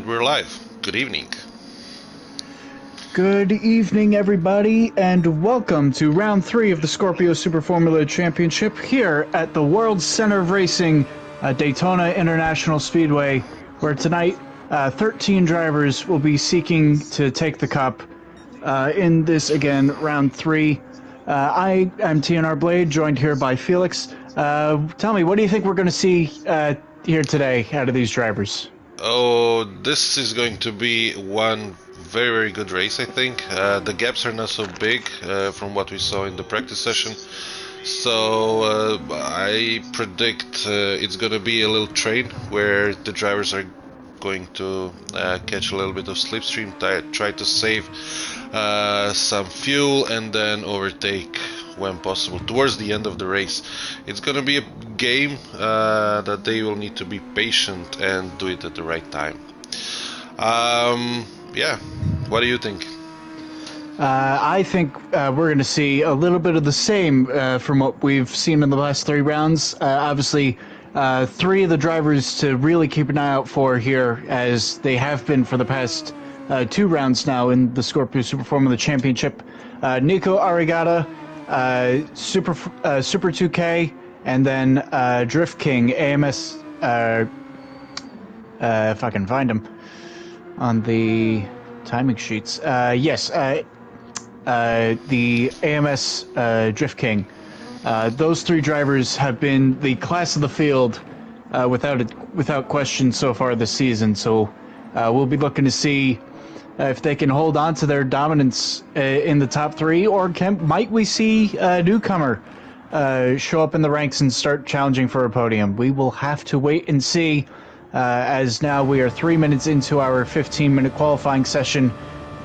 And we're live. Good evening. Good evening, everybody, and welcome to round 3 of the Scorpio Superformula Championship here at the World Center of Racing, Daytona International Speedway, where tonight 13 drivers will be seeking to take the cup in this, again, round 3. I am TNR Blade, joined here by Felix. Tell me, what do you think we're going to see here today out of these drivers? Oh, this is going to be one very, very good race, I think. The gaps are not so big from what we saw in the practice session. So I predict it's going to be a little train where the drivers are going to catch a little bit of slipstream, try to save some fuel and then overtake when possible towards the end of the race. It's going to be a game that they will need to be patient and do it at the right time. Yeah, what do you think? I think we're going to see a little bit of the same from what we've seen in the last 3 rounds. Obviously, 3 of the drivers to really keep an eye out for here, as they have been for the past 2 rounds now in the Scorpio Superformula Championship. Nico Arigata, Super 2K, and then Drift King, AMS, if I can find him on the timing sheets. Yes, the AMS Drift King. Those 3 drivers have been the class of the field without question so far this season. So we'll be looking to see if they can hold on to their dominance in the top 3, or might we see a newcomer show up in the ranks and start challenging for a podium? We will have to wait and see, as now we are 3 minutes into our 15-minute qualifying session.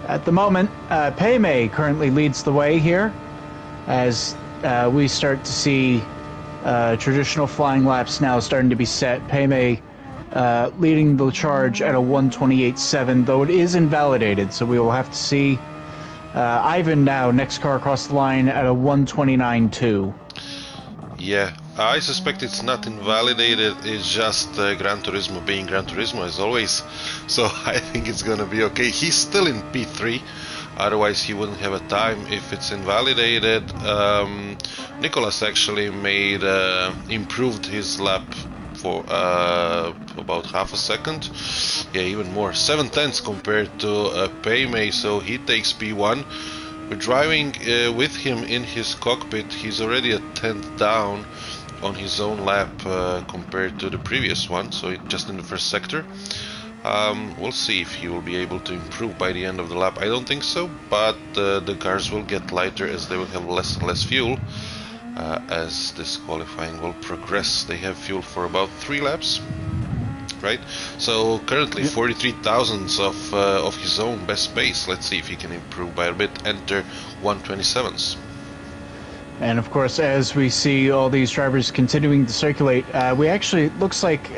At the moment, Pei currently leads the way here, as we start to see traditional flying laps now starting to be set. Pei leading the charge at a 128.7, though it is invalidated, so we will have to see. Ivan now, next car across the line, at a 129.2. Yeah, I suspect it's not invalidated, it's just Granturismo being Granturismo as always, so I think it's gonna be okay. He's still in P3, otherwise he wouldn't have a time if it's invalidated. Nicholas actually improved his lap for about half a second, yeah, even more, 7/10 compared to Pei, so he takes P1. We're driving with him in his cockpit. He's already a 10th down on his own lap compared to the previous one, so just in the first sector. We'll see if he will be able to improve by the end of the lap. I don't think so, but the cars will get lighter as they will have less and less fuel as this qualifying will progress. They have fuel for about 3 laps. Right, so currently 43 thousandths of his own best pace. Let's see if he can improve by a bit, enter 127s. And of course, as we see all these drivers continuing to circulate, we actually, looks like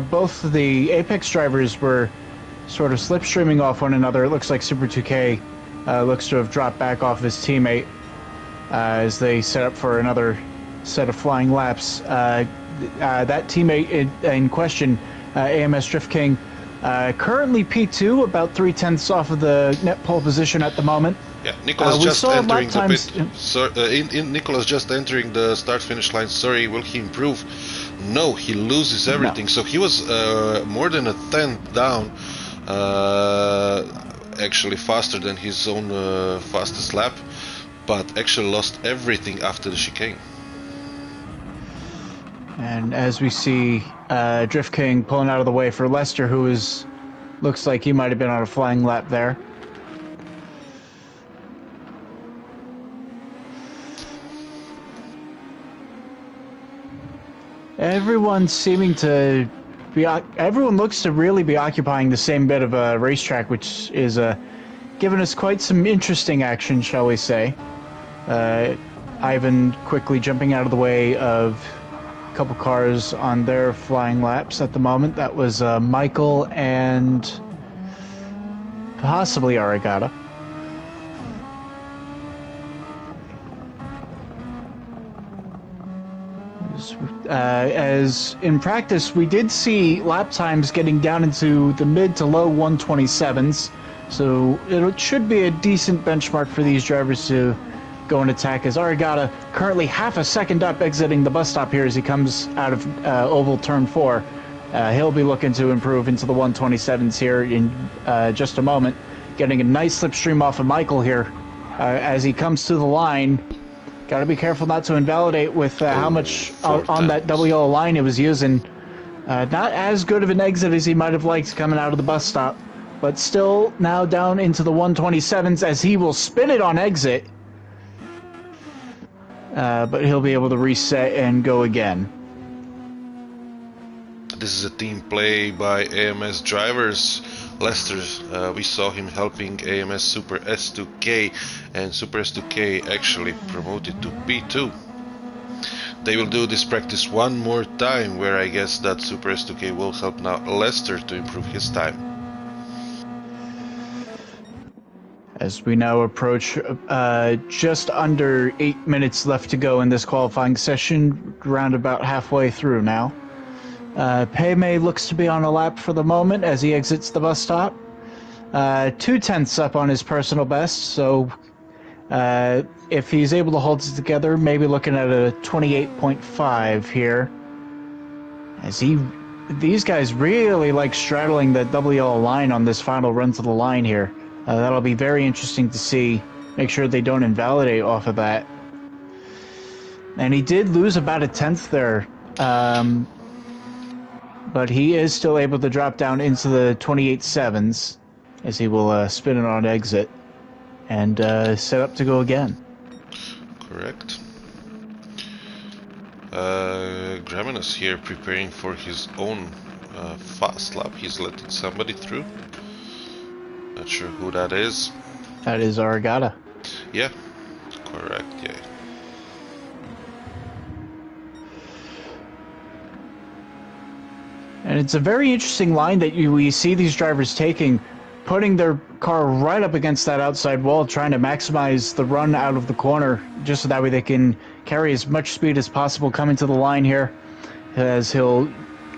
both of the Apex drivers were sort of slipstreaming off one another. It looks like Super 2K looks to have dropped back off his teammate as they set up for another set of flying laps. That teammate in question, AMS Drift King, currently P2, about 3/10 off of the net pole position at the moment. Yeah, Nicholas just entering the pit. So, Nicholas just entering the start-finish line. Sorry, will he improve? No, he loses everything. No. So he was more than a 10th down, actually faster than his own fastest lap, but actually lost everything after the chicane. And as we see Drift King pulling out of the way for Lester, who looks like he might have been on a flying lap there. Everyone looks to really be occupying the same bit of a racetrack, which is giving us quite some interesting action, shall we say. Ivan quickly jumping out of the way of couple cars on their flying laps at the moment. That was Michael and possibly Arigata. As in practice, we did see lap times getting down into the mid to low 127s, so it should be a decent benchmark for these drivers to go and attack, as Arigata currently half a second up exiting the bus stop here as he comes out of oval turn 4. He'll be looking to improve into the 127s here in just a moment, getting a nice slipstream off of Michael here as he comes to the line. Got to be careful not to invalidate with how much on that double yellow line he was using. Not as good of an exit as he might have liked coming out of the bus stop, but still now down into the 127s as he will spin it on exit. But he'll be able to reset and go again. This is a team play by AMS drivers. Lester, we saw him helping AMS Super S2K, and Super S2K actually promoted to P2. They will do this practice one more time, where I guess that Super S2K will help now Lester to improve his time. As we now approach just under 8 minutes left to go in this qualifying session, round about halfway through now. Pei looks to be on a lap for the moment as he exits the bus stop. 2/10 up on his personal best, so if he's able to hold it together, maybe looking at a 28.5 here. As these guys really like straddling the double yellow line on this final run to the line here. That'll be very interesting to see. Make sure they don't invalidate off of that. And he did lose about a 10th there. But he is still able to drop down into the 28.7s as he will spin it on exit and set up to go again. Correct. Graminus here preparing for his own fast lap. He's letting somebody through. Not sure who that is. That is Arigata. Yeah, correct, yeah. And it's a very interesting line that we see these drivers taking, putting their car right up against that outside wall, trying to maximize the run out of the corner, just so that way they can carry as much speed as possible coming to the line here, as he'll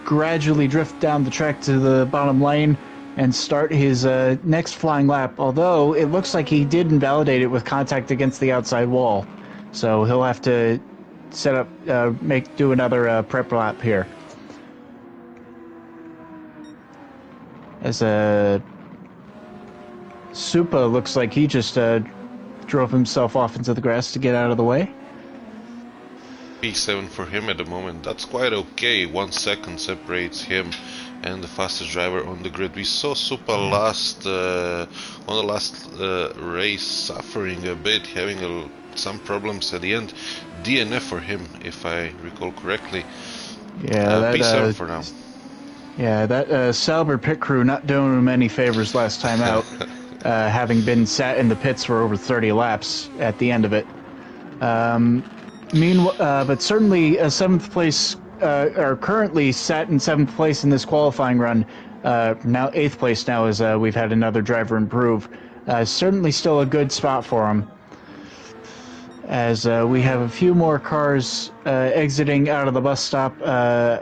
gradually drift down the track to the bottom lane and start his next flying lap, although it looks like he did invalidate it with contact against the outside wall. So he'll have to set up, do another prep lap here. As Supa looks like he just drove himself off into the grass to get out of the way. P7 for him at the moment. That's quite okay. 1 second separates him and the fastest driver on the grid. We saw Supa on the last race suffering a bit, having some problems at the end. DNF for him, if I recall correctly. Yeah, P7 for now. Yeah, that Sauber pit crew not doing him any favors last time out, having been sat in the pits for over 30 laps at the end of it. But certainly a 7th place, or currently sat in 7th place in this qualifying run, now 8th place now as we've had another driver improve. Certainly still a good spot for him. As we have a few more cars exiting out of the bus stop.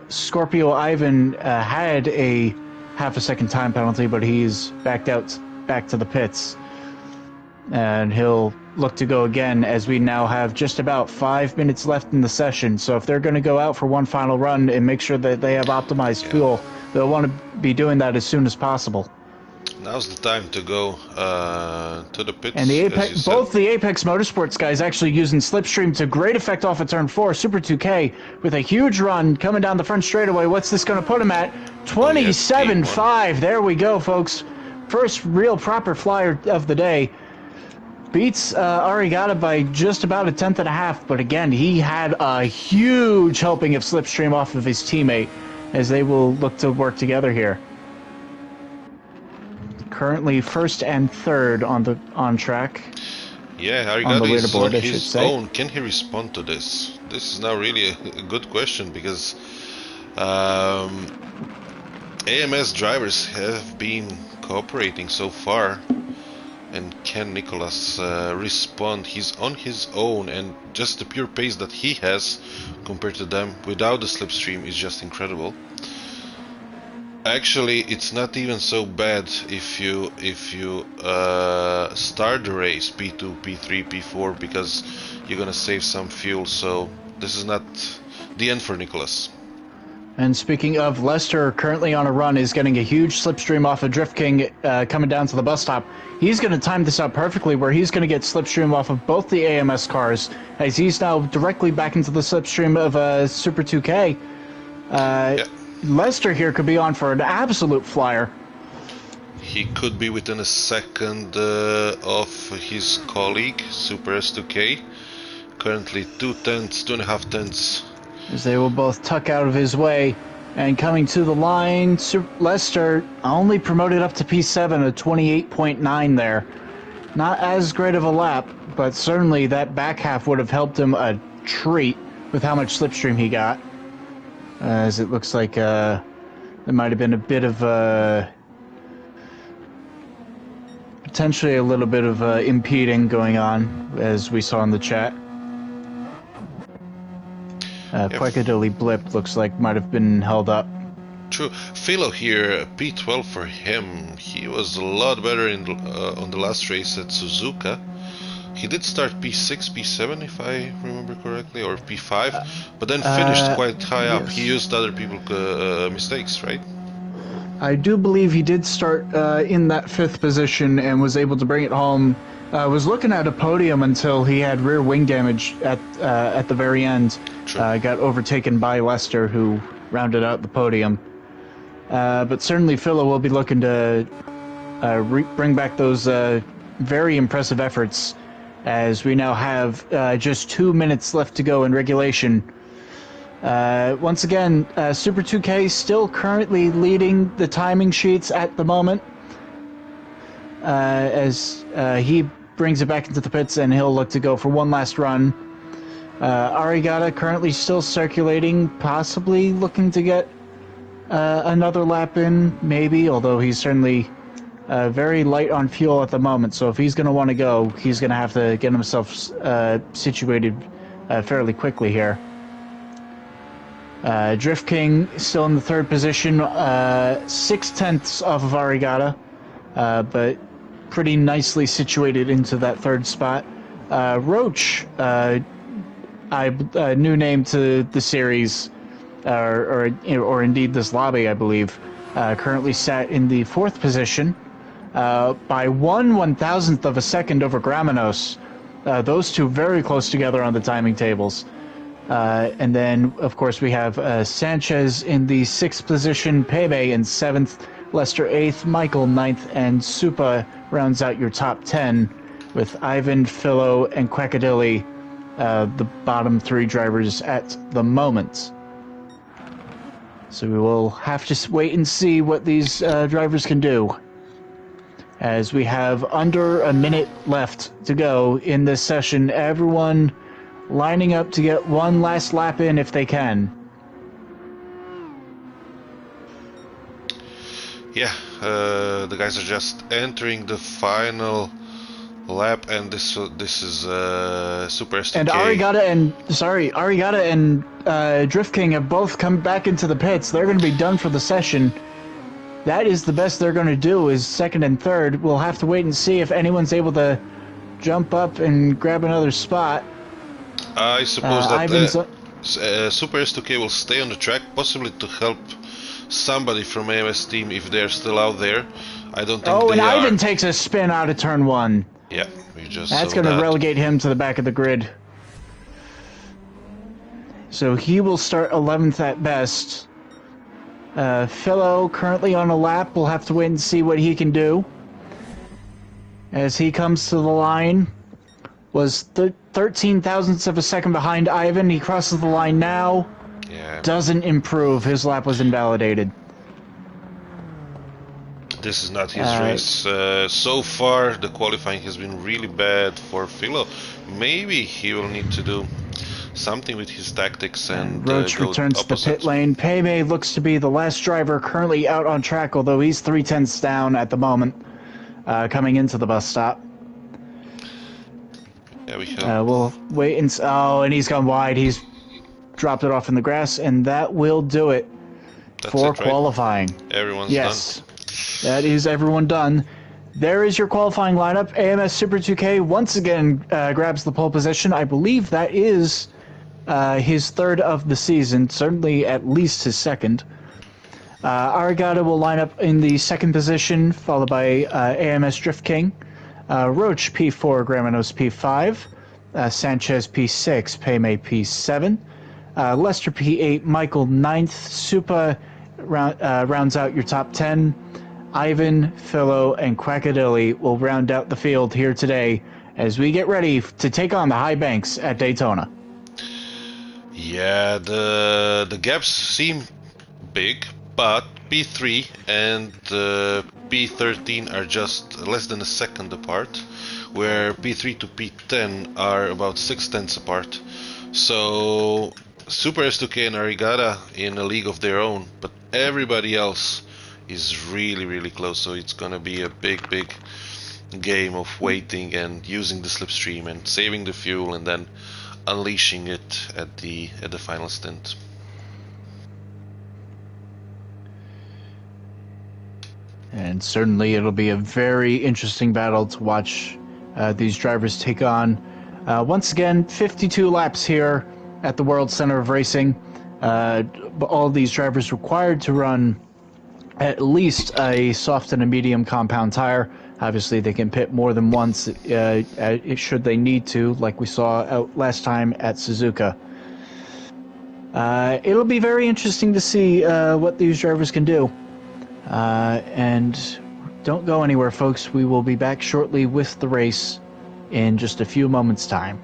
Scorpio Ivan had a half a second time penalty, but he's back to the pits. And he'll look to go again, as we now have just about 5 minutes left in the session. So if they're going to go out for one final run and make sure that they have optimized fuel, they'll want to be doing that as soon as possible. Now's the time to go to the pits. And both the Apex Motorsports guys actually using Slipstream to great effect off of turn 4. Super 2K with a huge run coming down the front straightaway. What's this going to put him at? 27.5. There we go, folks. First real proper flyer of the day. Beats Arigata by just about a 10th and a half. But again, he had a huge helping of Slipstream off of his teammate as they will look to work together here. Currently first and third on track. Yeah, Arigata is on his own. Can he respond to this? This is now really a good question, because AMS drivers have been cooperating so far, And can Nicholas respond? He's on his own, and just the pure pace that he has compared to them without the slipstream is just incredible. Actually, it's not even so bad if you start the race P2, P3, P4, because you're gonna save some fuel. So this is not the end for Nicholas. And speaking of, Lester, currently on a run, is getting a huge slipstream off of Drift King coming down to the bus stop. He's going to time this out perfectly, where he's going to get slipstream off of both the AMS cars, as he's now directly back into the slipstream of Super 2K. Yeah. Lester here could be on for an absolute flyer. He could be within a second of his colleague, Super S2K. Currently 2.5 tenths. As they will both tuck out of his way. And coming to the line, Lester only promoted up to P7, a 28.9 there. Not as great of a lap, but certainly that back half would have helped him a treat with how much slipstream he got. As it looks like there might have been a bit of potentially a little bit of impeding going on, as we saw in the chat. Quackadilly Blip looks like might have been held up. True. Philo here, P12 for him. He was a lot better on the last race at Suzuka. He did start P6, P7 if I remember correctly, or P5, but then finished quite high up. Yes. He used other people's mistakes, right? I do believe he did start in that 5th position and was able to bring it home. Was looking at a podium until he had rear wing damage at the very end. Got overtaken by Lester, who rounded out the podium. But certainly Philo will be looking to bring back those very impressive efforts, as we now have just 2 minutes left to go in regulation. Once again, Super 2K still currently leading the timing sheets at the moment, as he brings it back into the pits, and he'll look to go for one last run. Arigata currently still circulating, possibly looking to get another lap in, maybe, although he's certainly very light on fuel at the moment, so if he's going to want to go, he's going to have to get himself situated fairly quickly here. Drift King still in the 3rd position, 6 tenths off of Arigata, but pretty nicely situated into that 3rd spot. Roach, new name to the series, or indeed this lobby, I believe, currently sat in the 4th position by 1/1000th of a second over Gramenos. Those two very close together on the timing tables. And then, of course, we have Sanchez in the 6th position, Pebe in 7th, Lester 8th, Michael 9th, and Supa rounds out your top 10, with Ivan, Philo, and Quackadilly the bottom 3 drivers at the moment. So we will have to wait and see what these drivers can do, as we have under a minute left to go in this session. Everyone lining up to get one last lap in if they can. Yeah, the guys are just entering the final lap, and this is Super S2K. And Arigata and Drift King have both come back into the pits. They're going to be done for the session. That is the best they're going to do, is 2nd and 3rd. We'll have to wait and see if anyone's able to jump up and grab another spot. I suppose that Super S2K will stay on the track, possibly to help somebody from AMS team if they're still out there. I don't think and Ivan takes a spin out of turn 1. Yeah, we just That's going to relegate him to the back of the grid. So he will start 11th at best. Philo currently on a lap. We'll have to wait and see what he can do. As he comes to the line, was 13 thousandths of a second behind Ivan. He crosses the line now. Yeah. Doesn't improve. His lap was invalidated. This is not his race. So far, the qualifying has been really bad for Philo. Maybe he will need to do something with his tactics and Roach returns to the pit lane. Pebe looks to be the last driver currently out on track, although he's 3 tenths down at the moment, coming into the bus stop. Yeah, we have. We'll wait and... Oh, and he's gone wide. He's dropped it off in the grass, and that will do it That's for it, right? qualifying. Everyone's done. Yes, that is everyone done. There is your qualifying lineup. AMS Super 2K once again grabs the pole position. I believe that is his third of the season, certainly at least his second. Arigata will line up in the second position, followed by AMS Drift King, Roach P4, Gramanos P5, Sanchez P6, Payme P7, Lester P8, Michael 9th, Supa rounds out your top 10. Ivan, Philo, and Quackadilly will round out the field here today as we get ready to take on the high banks at Daytona. Yeah, the gaps seem big, but P3 and P13 are just less than a second apart, where P3 to P10 are about 6/10 apart. So Super S2K and Arigata in a league of their own, but everybody else is really close. So it's gonna be a big game of waiting and using the slipstream and saving the fuel and then unleashing it at the final stint. And certainly it'll be a very interesting battle to watch these drivers take on. Once again, 52 laps here at the World Center of Racing. All these drivers required to run at least a soft and a medium compound tire. Obviously, they can pit more than once should they need to, like we saw out last time at Suzuka. It'll be very interesting to see what these drivers can do. And don't go anywhere, folks. We will be back shortly with the race in just a few moments' time.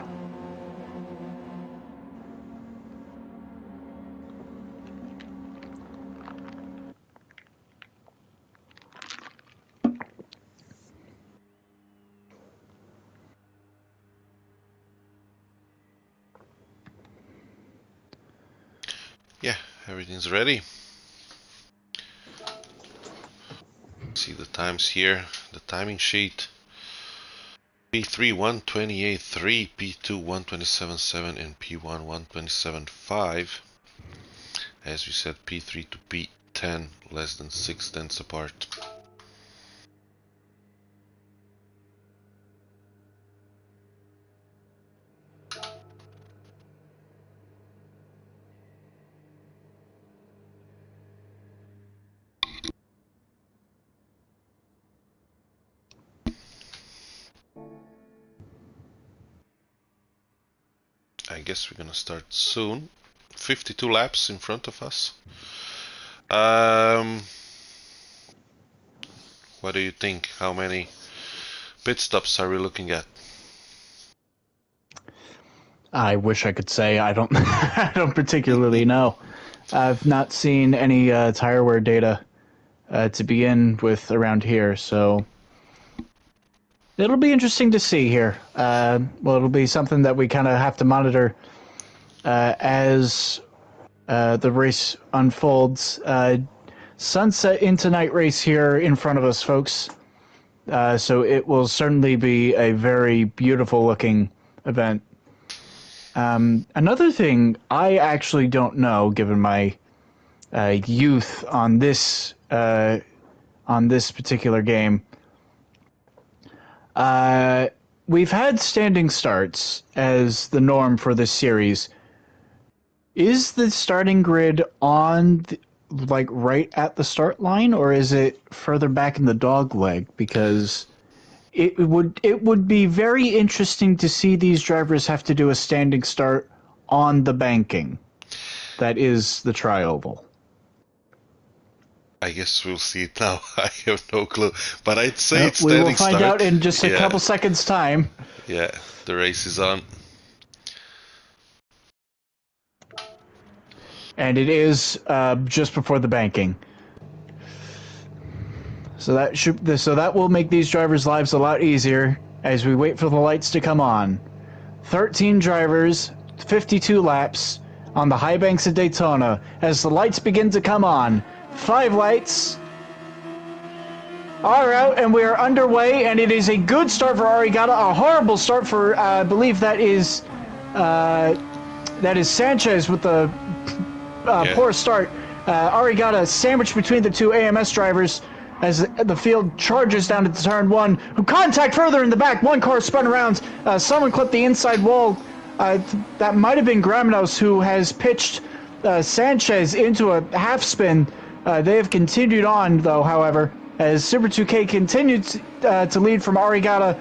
Yeah, everything's ready. See the times here, the timing sheet. P3 128.3, P2 127.7, and P1 127.5. As we said, P3 to P10 less than 6/10 apart. I guess we're gonna start soon. 52 laps in front of us. What do you think? How many pit stops are we looking at? I wish I could say. I don't. I don't particularly know. I've not seen any tire wear data to begin with around here, so it'll be interesting to see here. Well, it'll be something that we kind of have to monitor as the race unfolds. Sunset into night race here in front of us, folks. So it will certainly be a very beautiful looking event. Another thing I actually don't know, given my youth on this particular game. We've had standing starts as the norm for this series. Is the starting grid on like right at the start line, or is it further back in the dog leg? Because it would be very interesting to see these drivers have to do a standing start on the banking. That is the tri-oval. I guess we'll see it now. I have no clue, but I'd say it's we standing will find start. out in just a couple seconds' time. Yeah, the race is on. And it is just before the banking. So that will make these drivers' lives a lot easier as we wait for the lights to come on. 13 drivers, 52 laps on the high banks of Daytona as the lights begin to come on. 5 lights. are out, and we are underway, and it is a good start for Arigata, a horrible start for, I believe that is Sanchez with the poor start. Arigata sandwiched between the two AMS drivers as the field charges down to turn one, who contact further in the back. One car spun around. Someone clipped the inside wall. That might have been Gramenos, who has pitched Sanchez into a half spin. They have continued on, though, however, as Super 2K continued to lead from Arigata.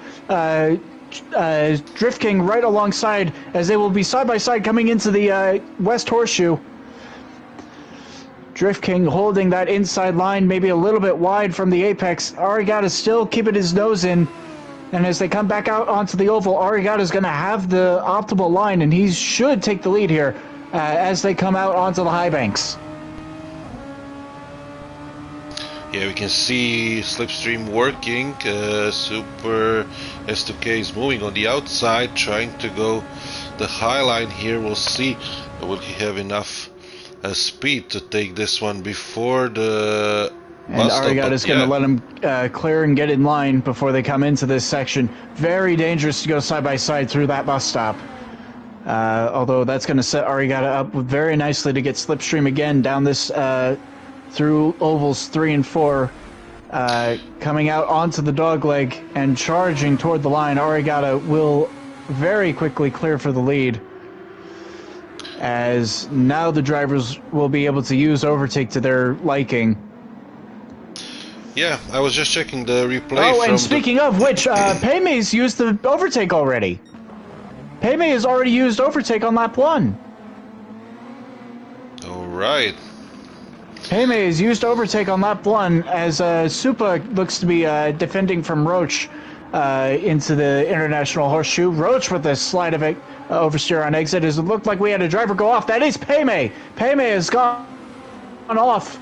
Drift King right alongside, as they will be side by side coming into the West Horseshoe. Drift King holding that inside line, maybe a little bit wide from the apex. Arigata still keeping his nose in, and as they come back out onto the oval, Arigata is going to have the optimal line, and he should take the lead here as they come out onto the high banks. Yeah, we can see Slipstream working. Super S2K is moving on the outside, trying to go the high line here. We'll see. Will he have enough speed to take this one before the and Arigata is going to let him clear and get in line before they come into this section. Very dangerous to go side by side through that bus stop. Although that's going to set Arigata up very nicely to get Slipstream again down this through ovals 3 and 4, coming out onto the dogleg and charging toward the line. Arigata will very quickly clear for the lead, as now the drivers will be able to use overtake to their liking. Yeah, I was just checking the replay. Oh, and speaking of which, Peime's used the overtake already. Peime has already used overtake on lap 1. Alright. Peime has used overtake on lap 1 as Supa looks to be defending from Roach into the International Horseshoe. Roach with a slide of it oversteer on exit, as it looked like we had a driver go off. That is Peime. Peime has gone off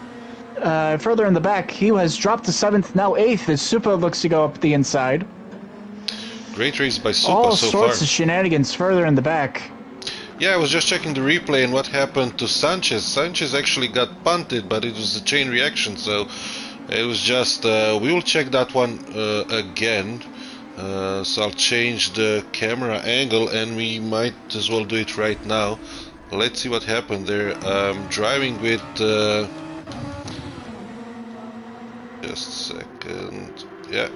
further in the back. He has dropped to 7th, now 8th, as Supa looks to go up the inside. Great race by Supa so far. All sorts of shenanigans further in the back. Yeah, I was just checking the replay and what happened to Sanchez. Sanchez actually got punted, but it was a chain reaction, so it was just... we will check that one again. So I'll change the camera angle, and we might as well do it right now. Let's see what happened there. Driving with... just a second. Yeah.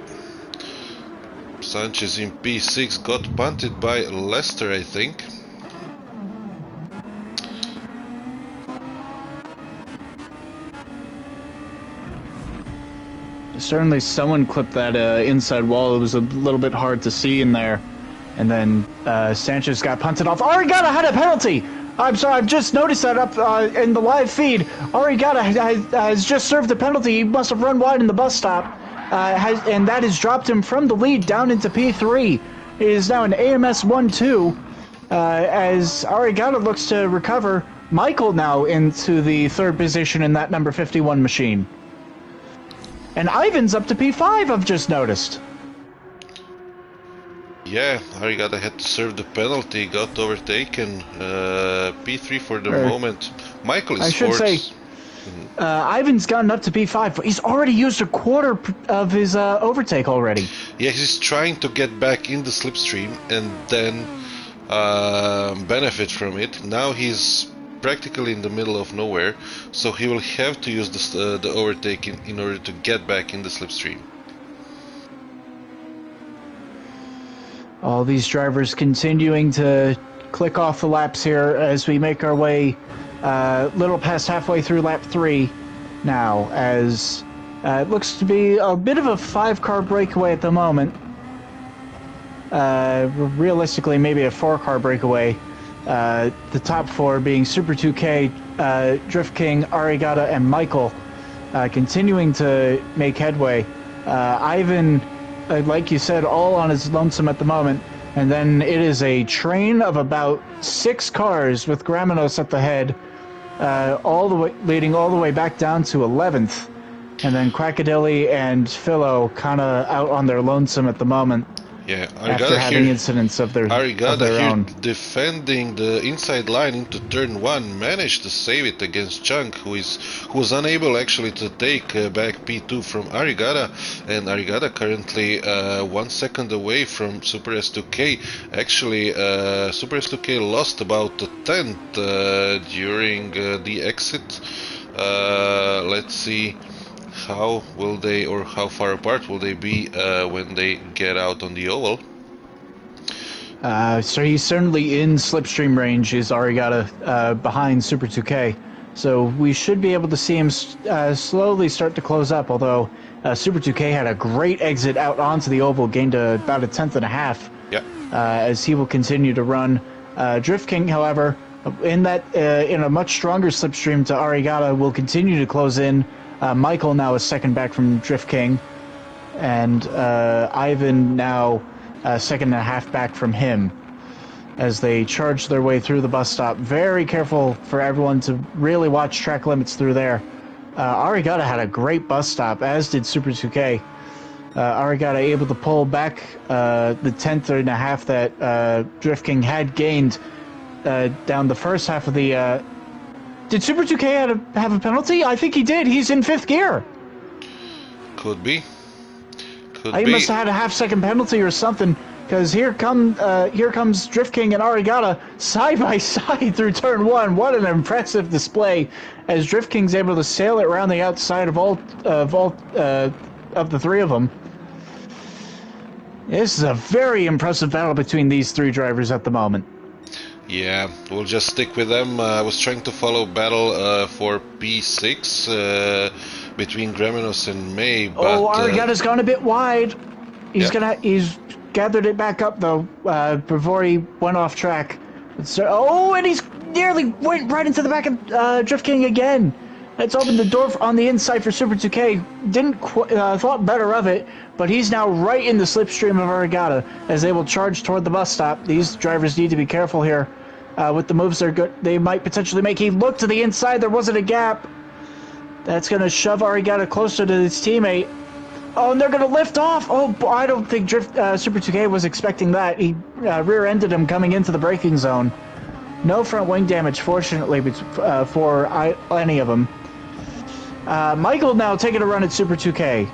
Sanchez in P6 got punted by Lester, I think. Certainly someone clipped that inside wall. It was a little bit hard to see in there. And then Sanchez got punted off. Arigata had a penalty! I'm sorry, I've just noticed that up in the live feed. Arigata has just served the penalty. He must have run wide in the bus stop. And that has dropped him from the lead down into P3. It is now an AMS 1-2 as Arigata looks to recover. Michael now into the 3rd position in that number 51 machine. And Ivan's up to P5, I've just noticed. Yeah, Arigata had to serve the penalty, got overtaken. P3 for the moment. Michael is 4th. I should say, Ivan's gotten up to P5, but he's already used a quarter of his overtake already. Yeah, he's trying to get back in the slipstream and then benefit from it. Now he's practically in the middle of nowhere, so he will have to use the overtake in order to get back in the slipstream. All these drivers continuing to click off the laps here as we make our way little past halfway through lap 3 now, as it looks to be a bit of a 5-car breakaway at the moment. Realistically, maybe a 4-car breakaway. The top 4 being Super 2K, Drift King, Arigata, and Michael, continuing to make headway. Ivan, like you said, all on his lonesome at the moment, and then it is a train of about 6 cars with Gramenos at the head, all the way leading all the way back down to 11th, and then Crocodile and Philo kind of out on their lonesome at the moment. Yeah, after having incidents of their own. Defending the inside line into turn 1, managed to save it against Chunk, who was unable actually to take back P2 from Arigada, and Arigada currently 1 second away from Super S2K. Actually, Super S2K lost about a tenth during the exit. Let's see. How will they, or how far apart will they be when they get out on the oval? So he's certainly in slipstream range, is Arigata, behind Super 2K. So we should be able to see him slowly start to close up, although Super 2K had a great exit out onto the oval, gained about a tenth and a half. Yeah. As he will continue to run. Drift King, however, in a much stronger slipstream to Arigata, will continue to close in. Michael now is second back from Drift King, and Ivan now second and a half back from him as they charge their way through the bus stop. Very careful for everyone to really watch track limits through there. Arigata had a great bus stop, as did Super 2K. Arigata able to pull back the tenth and a half that Drift King had gained down the first half of the... Did Super 2K have a penalty? I think he did. He's in 5th gear. Could be. He must have had a half-second penalty or something, because here comes Drift King and Arigata side by side through turn 1. What an impressive display, as Drift King's able to sail it around the outside of the three of them. This is a very impressive battle between these three drivers at the moment. Yeah, we'll just stick with them. I was trying to follow battle for P6 between Greminos and May, but... Arigata's gone a bit wide. He's gathered it back up, though, before he went off track. And he's nearly went right into the back of Drift King again. It's opened the door on the inside for Super 2K. Didn't thought better of it, but he's now right in the slipstream of Arigata as they will charge toward the bus stop. These drivers need to be careful here with the moves they might potentially make. He looked to the inside. There wasn't a gap. That's going to shove Arigata closer to his teammate. Oh, and they're going to lift off. Oh, I don't think Super 2K was expecting that. He rear-ended him coming into the braking zone. No front wing damage, fortunately, for any of them. Michael now taking a run at Super 2K.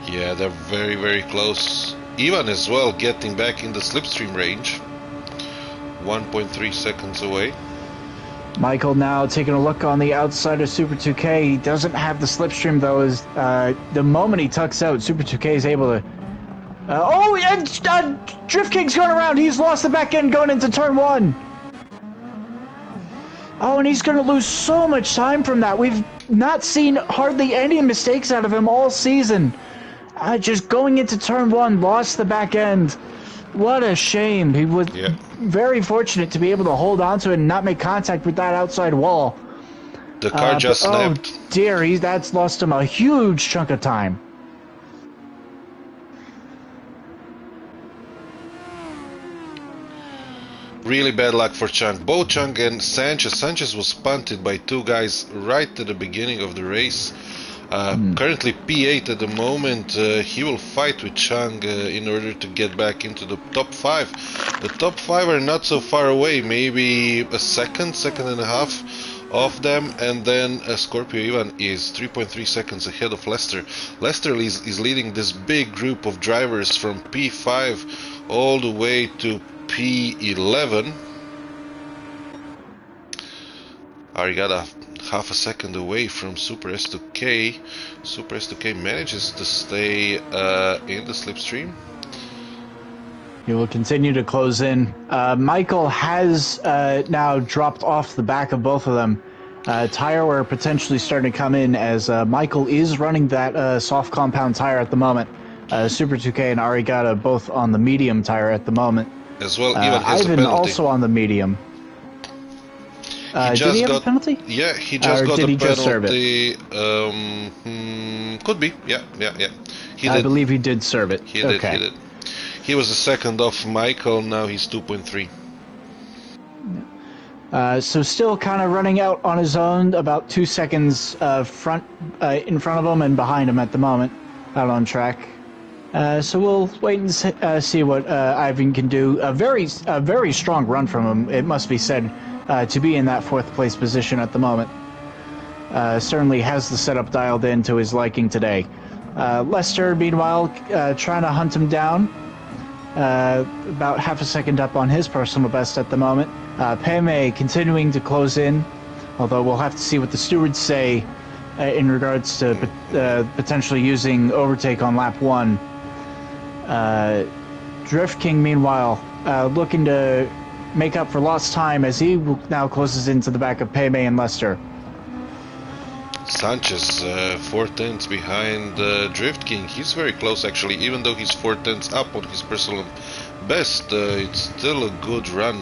Yeah, they're very, very close. Ivan as well getting back in the slipstream range. 1.3 seconds away. Michael now taking a look on the outside of Super 2K. He doesn't have the slipstream, though, as the moment he tucks out, Super 2K is able to... Drift King's going around. He's lost the back end going into turn 1. Oh, and he's going to lose so much time from that. We've not seen hardly any mistakes out of him all season. Just going into turn 1, lost the back end. What a shame. He was very fortunate to be able to hold on to it and not make contact with that outside wall. The car just snapped. Oh, dear. That's lost him a huge chunk of time. Really bad luck for Chunk. Both Chunk and Sanchez. Sanchez was punted by two guys right at the beginning of the race. Currently P8 at the moment. He will fight with Chang in order to get back into the top 5. The top 5 are not so far away, maybe a second and a half of them, and then Scorpio Ivan is 3.3 seconds ahead of Lester. Lester is leading this big group of drivers from P5 all the way to P11. Arigada half a second away from Super S2K. Super S2K manages to stay in the slipstream. He will continue to close in. Michael has now dropped off the back of both of them. Tire wear potentially starting to come in as Michael is running that soft compound tire at the moment. Super 2K and Arigada both on the medium tire at the moment. As well, Ivan has Ivan a penalty. also on the medium. Did he have a penalty? Yeah, he just got a penalty. Just serve it? Could be. Yeah. I believe he did serve it. He did. He was a second off Michael. Now he's 2.3. So still kind of running out on his own, about 2 seconds in front of him and behind him at the moment, out on track. So we'll wait and see what Ivan can do. A very strong run from him, it must be said, to be in that fourth place position at the moment. Certainly has the setup dialed in to his liking today. Lester, meanwhile, trying to hunt him down. About half a second up on his personal best at the moment. Peme continuing to close in, although we'll have to see what the stewards say in regards to potentially using overtake on lap 1. Drift King, meanwhile, looking to make up for lost time as he now closes into the back of Peme and Lester. Sanchez, 4 tenths behind Drift King. He's very close, actually, even though he's 4 tenths up on his personal best. It's still a good run.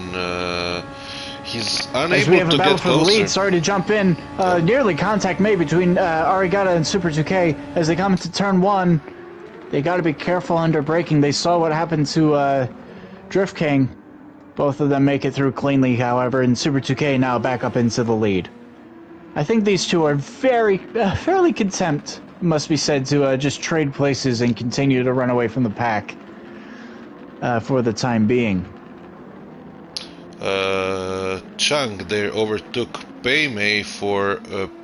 He's unable as we have to a battle get for closer. the lead, sorry to jump in. Nearly contact made between Arigata and Super 2K as they come into turn 1. They got to be careful under braking. They saw what happened to Drift King. Both of them make it through cleanly, however, and Super 2K now back up into the lead. I think these two are fairly content, must be said, to just trade places and continue to run away from the pack for the time being. Chang there overtook Peimei for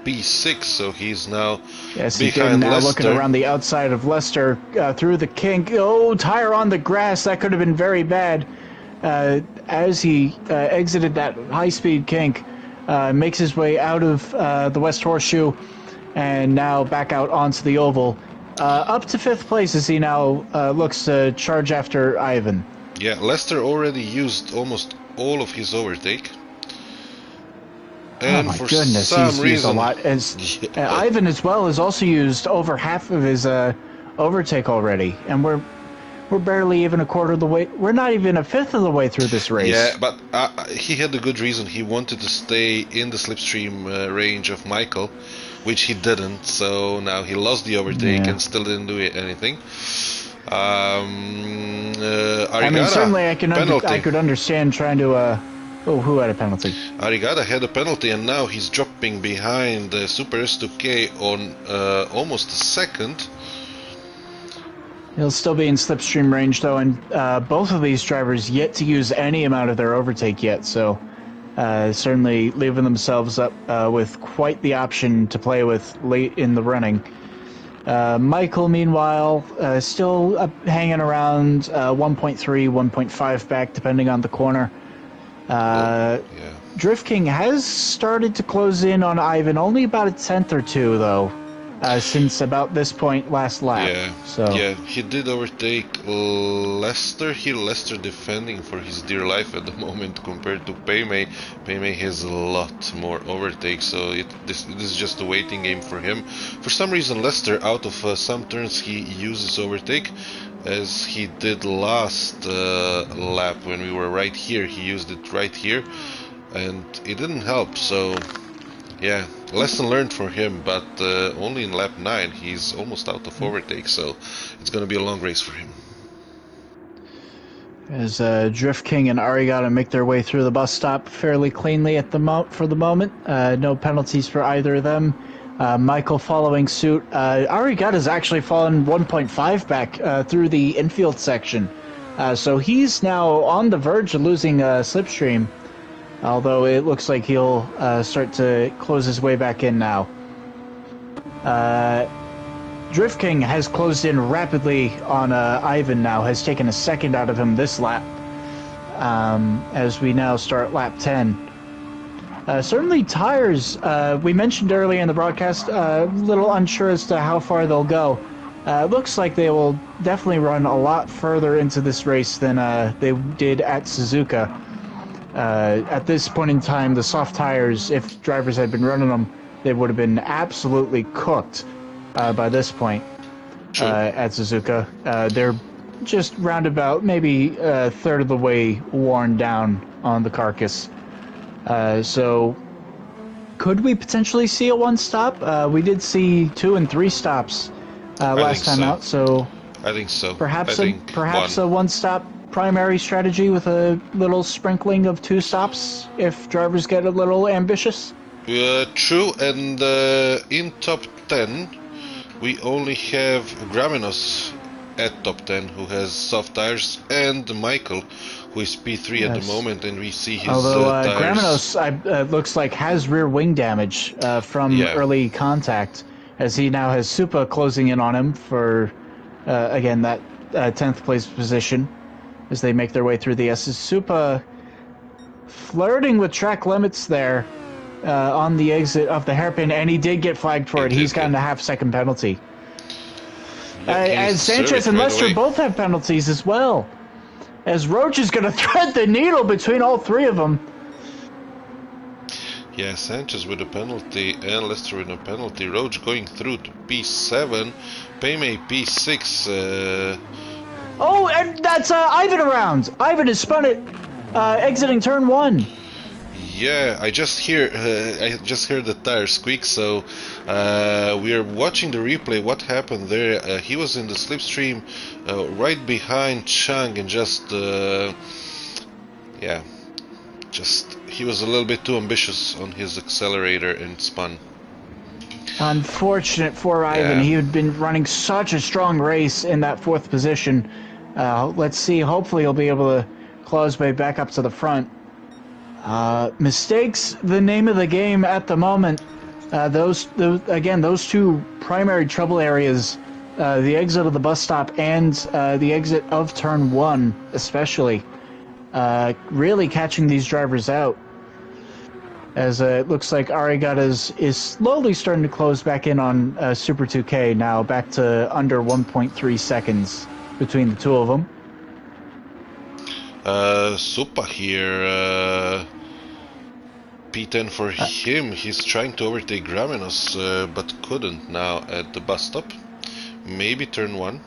P6, so he's now behind now Lester. Looking around the outside of Lester through the kink. Oh, tire on the grass. That could have been very bad. As he exited that high-speed kink, makes his way out of the West Horseshoe and now back out onto the oval. Up to 5th place as he now looks to charge after Ivan. Yeah, Lester already used almost all of his overtake. And oh my for goodness, some he's reason, used a lot. Ivan as well has also used over half of his overtake already, and we're barely even a quarter of the way. We're not even a fifth of the way through this race. Yeah, but he had a good reason. He wanted to stay in the slipstream range of Michael, which he didn't. So now he lost the overtake and still didn't do anything. I mean, certainly I could understand trying to. Oh, who had a penalty? Arigata had a penalty, and now he's dropping behind Super S2K on almost a second. He'll still be in slipstream range, though, and both of these drivers yet to use any amount of their overtake yet, so certainly leaving themselves up with quite the option to play with late in the running. Michael, meanwhile, still hanging around 1.3, 1.5 back, depending on the corner. Drift King has started to close in on Ivan, only about a tenth or two, though. Since about this point last lap. Yeah, he did overtake Lester here. Lester defending for his dear life at the moment compared to Peimei. Peimei has a lot more overtake, so this is just a waiting game for him. For some reason, Lester, out of some turns, he uses overtake, as he did last lap when we were right here. He used it right here, and it didn't help, so... Yeah, lesson learned for him, but only in lap 9 he's almost out of overtake, so it's going to be a long race for him. As Drift King and Arigata make their way through the bus stop fairly cleanly at for the moment. No penalties for either of them. Michael following suit. Arigata's actually fallen 1.5 back through the infield section, so he's now on the verge of losing slipstream. Although it looks like he'll start to close his way back in now. Drift King has closed in rapidly on Ivan now, has taken a second out of him this lap, as we now start lap 10. Certainly tires, we mentioned earlier in the broadcast, a little unsure as to how far they'll go. Looks like they will definitely run a lot further into this race than they did at Suzuka. At this point in time, the soft tires, if drivers had been running them, they would have been absolutely cooked by this point at Suzuka. They're just roundabout, maybe a third of the way worn down on the carcass. So, could we potentially see a one-stop? We did see 2 and 3 stops last time out, so I think so. Perhaps a one-stop primary strategy with a little sprinkling of 2 stops if drivers get a little ambitious? True, and in top 10 we only have Gramenos at top 10 who has soft tires, and Michael, who is P3 at the moment, and we see his Although tires. Gramenos looks like has rear wing damage from early contact, as he now has Supa closing in on him for, again, that 10th place position as they make their way through the S's. Supa flirting with track limits there on the exit of the hairpin, and he did get flagged for it. He's gotten a half-second penalty. And Sanchez and Lester both have penalties as well, as Roach is going to thread the needle between all three of them. Yeah, Sanchez with a penalty and Lester with a penalty. Roach going through to P7, Payme P6. Oh, and that's Ivan around. Ivan has spun it, exiting turn 1. Yeah, I just heard the tire squeak, so we are watching the replay. What happened there? He was in the slipstream right behind Chang, and he was a little bit too ambitious on his accelerator and spun. Unfortunate for Ivan. He had been running such a strong race in that 4th position. Let's see, hopefully he'll be able to close back up to the front. Mistakes, the name of the game at the moment. Those two primary trouble areas, the exit of the bus stop and the exit of turn 1 especially, really catching these drivers out. As it looks like Arigata is slowly starting to close back in on Super 2K now, back to under 1.3 seconds between the two of them. Supa here, P10 for him. He's trying to overtake Gramenos, but couldn't now at the bus stop. Maybe turn 1.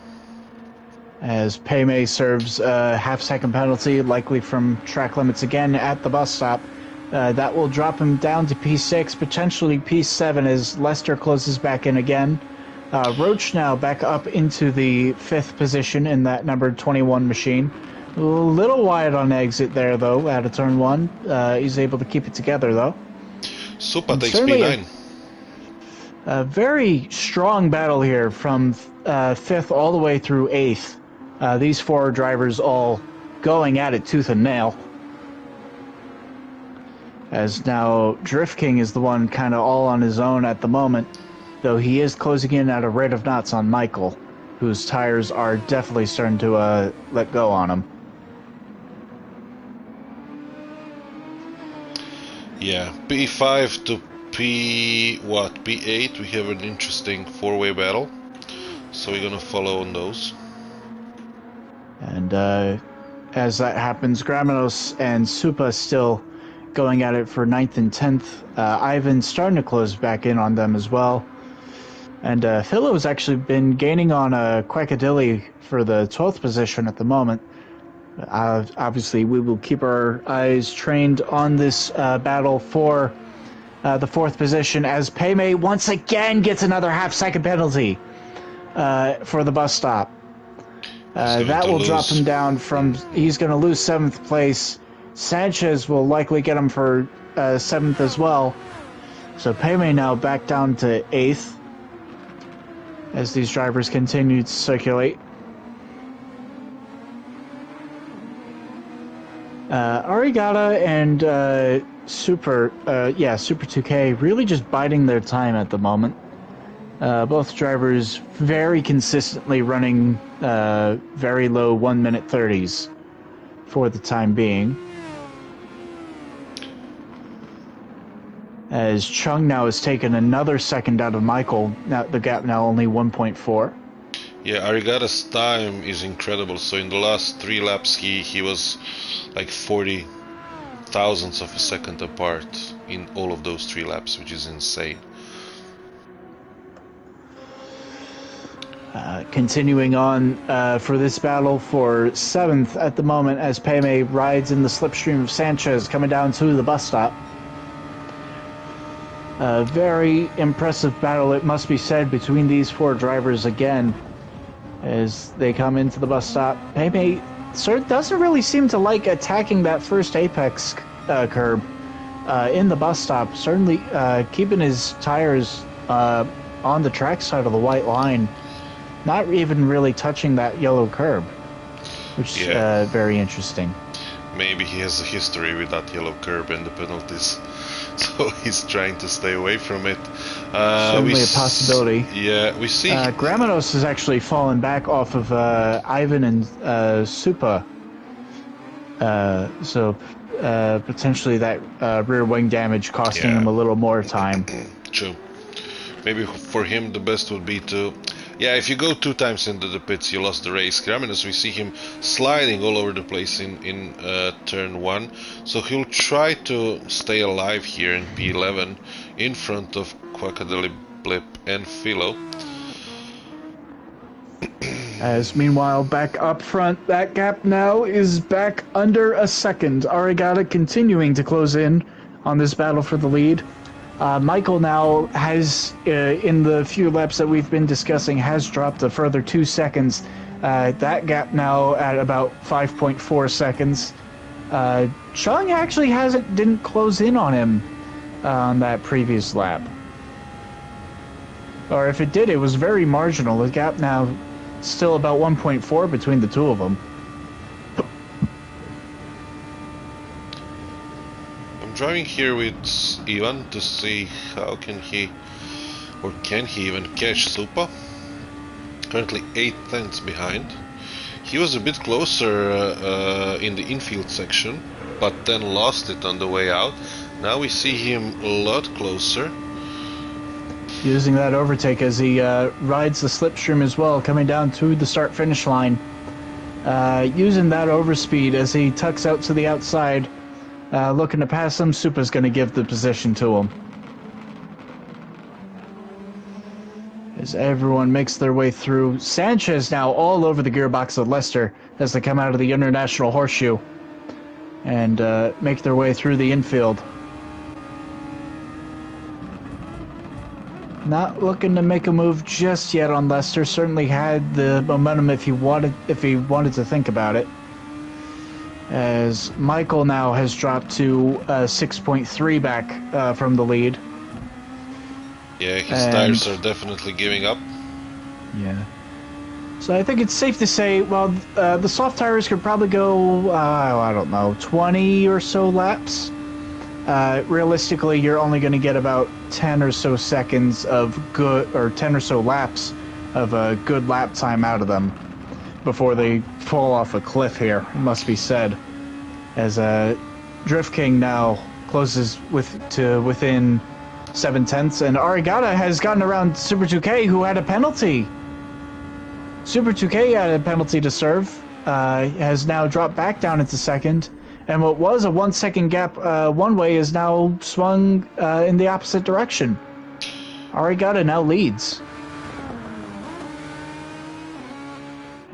As Payme serves a half-second penalty, likely from track limits again at the bus stop. That will drop him down to P6, potentially P7 as Lester closes back in again. Roach now back up into the 5th position in that number 21 machine. A little wide on exit there, though, out of turn 1. He's able to keep it together, though. Supa takes P9. A very strong battle here from 5th all the way through 8th. These 4 drivers all going at it tooth and nail. As now Drift King is the one kind of all on his own at the moment, though he is closing in at a rate of knots on Michael, whose tires are definitely starting to let go on him. Yeah, P5 to P8, we have an interesting 4-way battle, so we're gonna follow on those. And as that happens, Gramenos and Supa still going at it for 9th and 10th. Ivan's starting to close back in on them as well. And Philo's actually been gaining on Quackadilly for the 12th position at the moment. Obviously, we will keep our eyes trained on this battle for the 4th position as Payme once again gets another half-second penalty for the bus stop. That will drop him down from... He's going to lose 7th place. Sanchez will likely get him for 7th as well. So Payme now back down to 8th as these drivers continue to circulate. Arigata and Super 2K really just biding their time at the moment. Both drivers very consistently running very low 1 minute 30s for the time being. As Chung now has taken another second out of Michael, now the gap now only 1.4. Yeah, Arigata's time is incredible. So in the last 3 laps, he was like 40 thousandths of a second apart in all of those 3 laps, which is insane. Continuing on for this battle for 7th at the moment as Payme rides in the slipstream of Sanchez coming down to the bus stop. A very impressive battle, it must be said, between these 4 drivers again as they come into the bus stop. Payme doesn't really seem to like attacking that first apex curb in the bus stop, certainly keeping his tires on the track side of the white line. not even really touching that yellow curb, which is Yeah. very interesting. Maybe he has a history with that yellow curb and the penalties, so he's trying to stay away from it. Certainly a possibility. Yeah, we see. Gramanos has actually fallen back off of Ivan and Supa. So potentially that rear wing damage costing him a little more time. True. Maybe for him the best would be to... Yeah, if you go 2 times into the pits, you lost the race. Gramenos, we see him sliding all over the place in turn 1. So he'll try to stay alive here in P11 in front of Quackadelly, Blip and Philo. As meanwhile, back up front, that gap now is back under a second. Arigata continuing to close in on this battle for the lead. Michael now has, in the few laps that we've been discussing, has dropped a further 2 seconds. That gap now at about 5.4 seconds. Chung actually didn't close in on him on that previous lap. Or if it did, it was very marginal. The gap now still about 1.4 between the two of them. Driving here with Ivan to see how can he even catch Supa. Currently 8 tenths behind. He was a bit closer in the infield section, but then lost it on the way out. Now we see him a lot closer. Using that overtake as he rides the slipstream as well, coming down to the start-finish line. Using that overspeed as he tucks out to the outside. Looking to pass him, Supa's going to give the position to him. As everyone makes their way through. Sanchez now all over the gearbox of Leicester as they come out of the International Horseshoe and make their way through the infield. Not looking to make a move just yet on Leicester. Certainly had the momentum if he wanted to think about it. As Michael now has dropped to 6.3 back from the lead. Yeah, his tires are definitely giving up. Yeah. So I think it's safe to say, well, the soft tires could probably go, I don't know, 20 or so laps. Realistically, you're only going to get about 10 or so seconds of good, or 10 or so laps of a good lap time out of them before they fall off a cliff here, it must be said. As Drift King now closes to within 7 tenths, and Arigata has gotten around Super 2K, who had a penalty. Super 2K had a penalty to serve, has now dropped back down into second, and what was a 1 second gap one way is now swung in the opposite direction. Arigata now leads.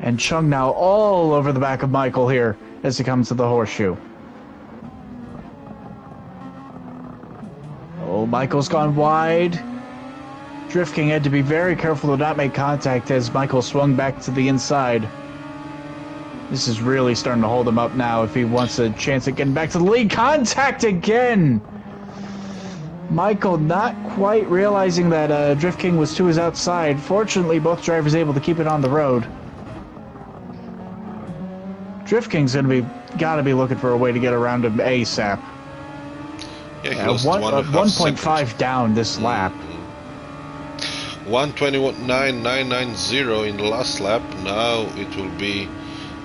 And Chung now all over the back of Michael here as he comes to the horseshoe. Oh, Michael's gone wide. Drift King had to be very careful to not make contact as Michael swung back to the inside. This is really starting to hold him up now if he wants a chance at getting back to the lead. Contact again! Michael not quite realizing that Drift King was to his outside. Fortunately, both drivers able to keep it on the road. Drift King's gotta be looking for a way to get around him ASAP. Yeah, he lost 1.5 down this lap. 1:21.990 in the last lap. Now it will be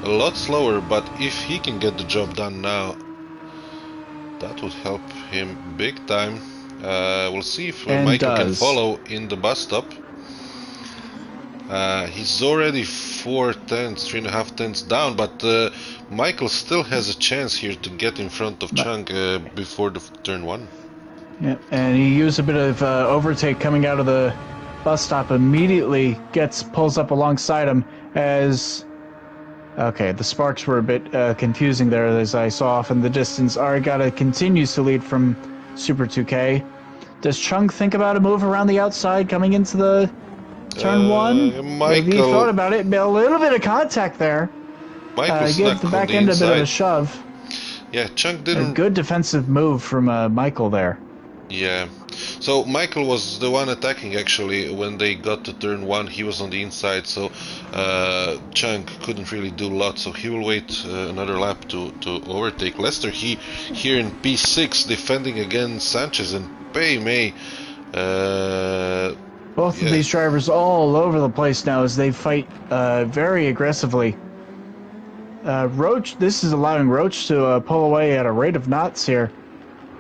a lot slower, but if he can get the job done now, that would help him big time. We'll see if Michael can follow in the bus stop. He's already 3.5 tenths down, but Michael still has a chance here to get in front of Chung before the turn 1. Yeah, and he used a bit of overtake coming out of the bus stop. Immediately pulls up alongside him as... Okay, the sparks were a bit confusing there as I saw off in the distance. Arigata continues to lead from Super 2K. Does Chung think about a move around the outside coming into the turn 1? Michael, he thought about it, but a little bit of contact there. Michael gave the back end a bit of a shove. Yeah, Chung didn't... A good defensive move from Michael there. Yeah. So Michael was the one attacking actually when they got to turn 1. He was on the inside, so Chang couldn't really do a lot. So he will wait another lap to overtake Lester. He here in P6 defending against Sanchez and Pei Mei. Both of these drivers all over the place now as they fight very aggressively. Roach, this is allowing Roach to pull away at a rate of knots here,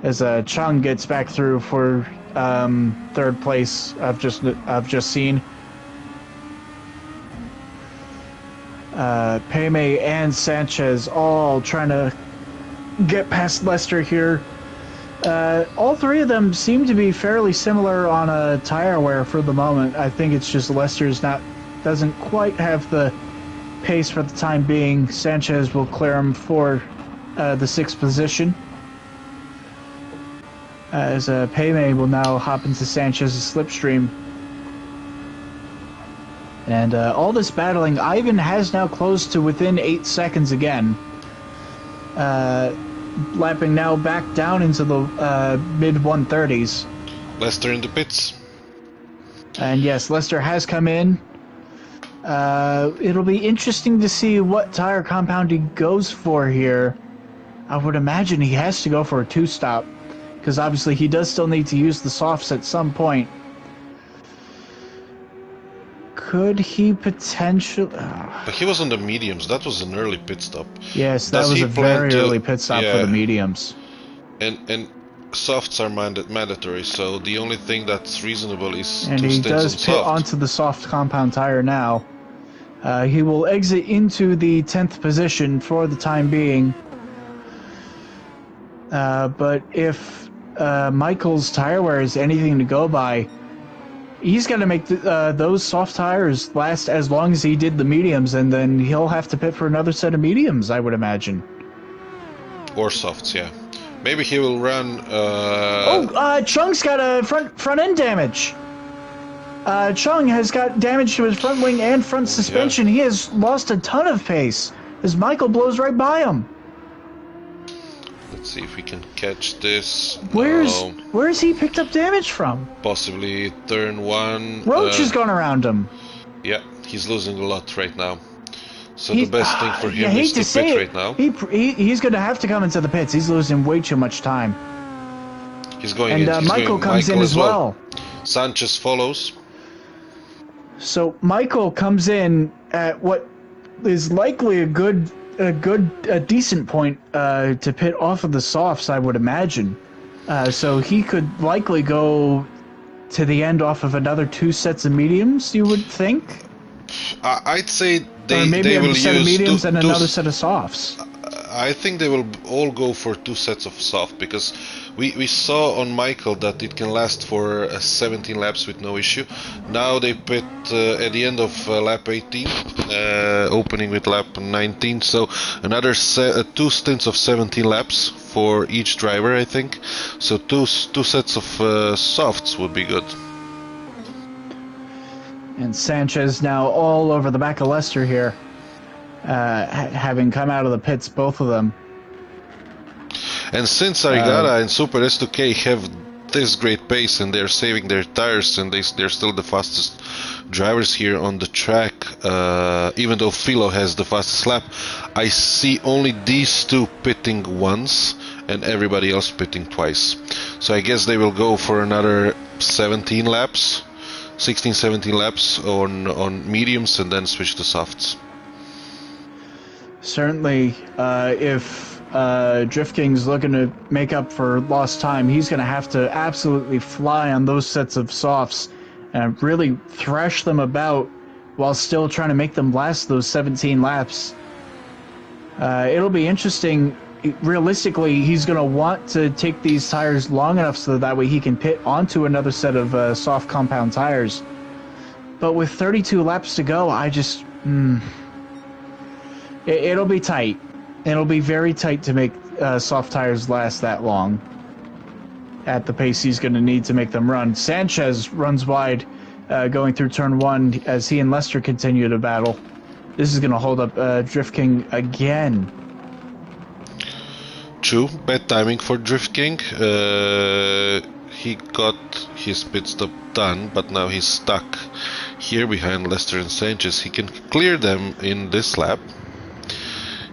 as Chung gets back through for third place. I've just seen. Pei Mei and Sanchez all trying to get past Lester here. All three of them seem to be fairly similar on tire wear for the moment. I think it's just Lester's doesn't quite have the pace for the time being. Sanchez will clear him for the 6th position, as Pei Mei will now hop into Sanchez's slipstream. And all this battling, Ivan has now closed to within 8 seconds again. Lapping now back down into the mid-130s. Lester in the pits. And yes, Lester has come in. It'll be interesting to see what tire compound he goes for here. I would imagine he has to go for a 2-stop, because obviously he does still need to use the softs at some point. Could he potentially... But he was on the mediums. That was an early pit stop. Yes, that was a very early pit stop for the mediums. And softs are mandatory, so the only thing that's reasonable is and 2 he stints does on pit soft. onto the soft compound tire now. He will exit into the 10th position for the time being. But if Michael's tire wear is anything to go by, he's got to make those soft tires last as long as he did the mediums, and then he'll have to pit for another set of mediums, I would imagine. Or softs, yeah. Maybe he will run... Chung's got a front end damage. Chung has got damage to his front wing and front suspension. Yeah. He has lost a ton of pace as Michael blows right by him. Let's see if we can catch this. Where's he picked up damage from? Possibly turn 1. Roach has gone around him. Yeah, he's losing a lot right now. So the best thing for him is to pit right now. He's going to have to come into the pits. He's losing way too much time. He's going in. And Michael comes in as well. Sanchez follows. So Michael comes in at what is likely a decent point to pit off of the softs, I would imagine. So he could likely go to the end off of another 2 sets of mediums, you would think? I'd say or maybe they a will set of use mediums and another set of softs. I think they will all go for 2 sets of soft, because we saw on Michael that it can last for 17 laps with no issue. Now they pit at the end of lap 18, opening with lap 19, so another 2 stints of 17 laps for each driver, I think. So two sets of softs would be good. And Sanchez now all over the back of Lester here, having come out of the pits, both of them. And since Arigara and Super S2K have this great pace and they're saving their tires and they're still the fastest drivers here on the track, even though Philo has the fastest lap, I see only these 2 pitting once and everybody else pitting twice. So I guess they will go for another 17 laps. 16-17 laps on mediums and then switch to softs. Certainly, if Drift King's looking to make up for lost time, he's going to have to absolutely fly on those sets of softs and really thrash them about while still trying to make them last those 17 laps. It'll be interesting. Realistically, he's going to want to take these tires long enough so that way he can pit onto another set of soft compound tires. But with 32 laps to go, I just... It'll be tight. It'll be very tight to make soft tires last that long at the pace he's going to need to make them run. Sanchez runs wide going through turn 1 as he and Lester continue to battle. This is going to hold up Drift King again. True, bad timing for Drift King. he got his pit stop done, but now he's stuck here behind Lester and Sanchez. He can clear them in this lap.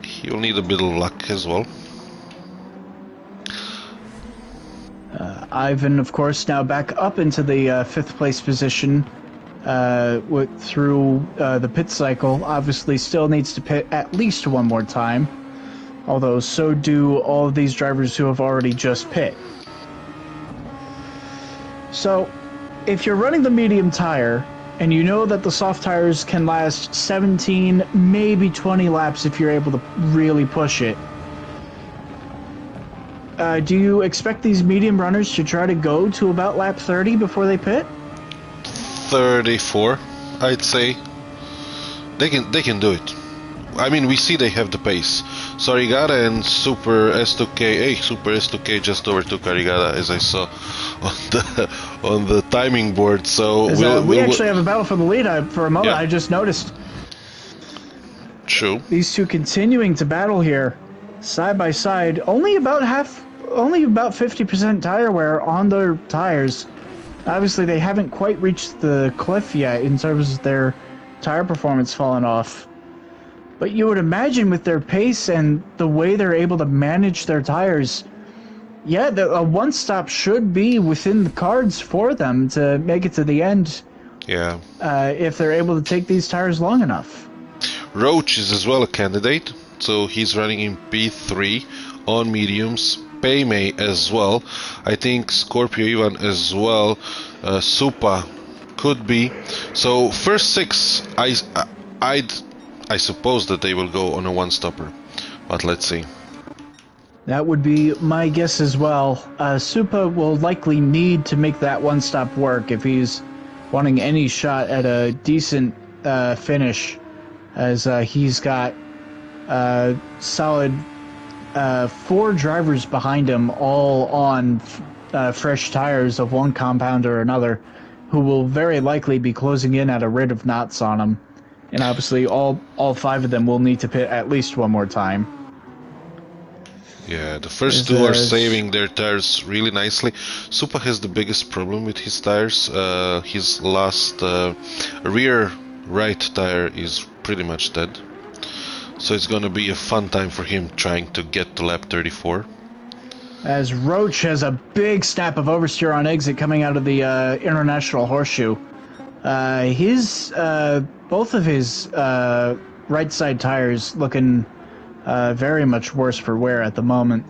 He'll need a bit of luck as well. Ivan, of course, now back up into the fifth place position through the pit cycle. Obviously still needs to pit at least one more time, although so do all of these drivers who have already just pit. So if you're running the medium tire and you know that the soft tires can last 17, maybe 20 laps if you're able to really push it, do you expect these medium runners to try to go to about lap 30 before they pit? 34, I'd say. They can do it. I mean, we see they have the pace. So Arigada and Super S2K, Super S2K just overtook Arigada, as I saw on the timing board. So we actually have a battle for the lead. For a moment, yeah. I just noticed. True. These two continuing to battle here, side by side. Only about 50% tire wear on their tires. Obviously, they haven't quite reached the cliff yet in terms of their tire performance falling off. But you would imagine with their pace and the way they're able to manage their tires, yeah, a one-stop should be within the cards for them to make it to the end. Yeah. If they're able to take these tires long enough. Roach is as well a candidate, so he's running in P3 on mediums. Paymay as well. I think Scorpio Ivan as well. Supa could be. So first six, I suppose that they will go on a one-stopper, but let's see. That would be my guess as well. Supa will likely need to make that one-stop work if he's wanting any shot at a decent finish, as he's got solid 4 drivers behind him, all on fresh tires of one compound or another, who will very likely be closing in at a rate of knots on him. And obviously all 5 of them will need to pit at least one more time. Yeah, the first two are saving their tires really nicely. Supa has the biggest problem with his tires. His last rear right tire is pretty much dead. So it's gonna be a fun time for him trying to get to lap 34. As Roach has a big snap of oversteer on exit coming out of the International Horseshoe. Both of his right side tires looking very much worse for wear at the moment.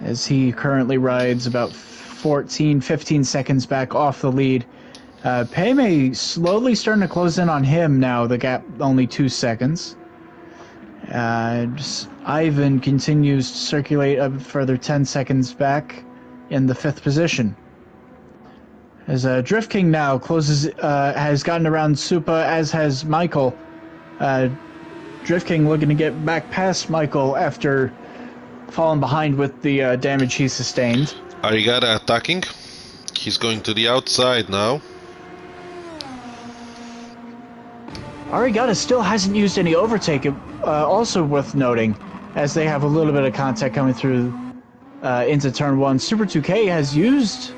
As he currently rides about 15 seconds back off the lead. Paymay slowly starting to close in on him now, the gap only 2 seconds. Ivan continues to circulate a further 10 seconds back in the 5th position. As Drift King now has gotten around Supa, as has Michael. Drift King looking to get back past Michael after falling behind with the damage he sustained. Arigada attacking. He's going to the outside now. Arigada still hasn't used any overtake, also worth noting, as they have a little bit of contact coming through into turn 1. Super 2K has used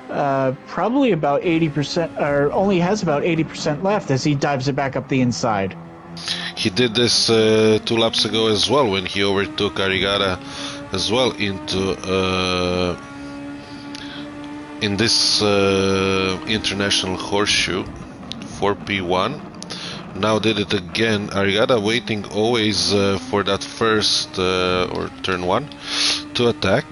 probably about 80%, or only has about 80% left as he dives it back up the inside. He did this 2 laps ago as well, when he overtook Arigada as well into in this International Horseshoe 4P1. Now did it again. Arigada waiting always for that first or turn 1 to attack.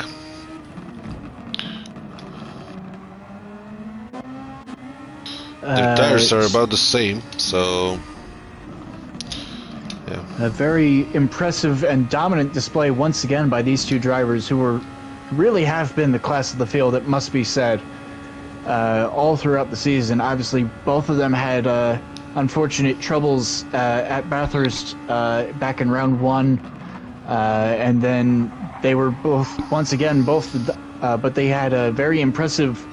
Their tires are about the same, so yeah. A very impressive and dominant display once again by these two drivers who really have been the class of the field, it must be said, all throughout the season. Obviously, both of them had unfortunate troubles at Bathurst back in round 1, and then they were both, but they had very impressive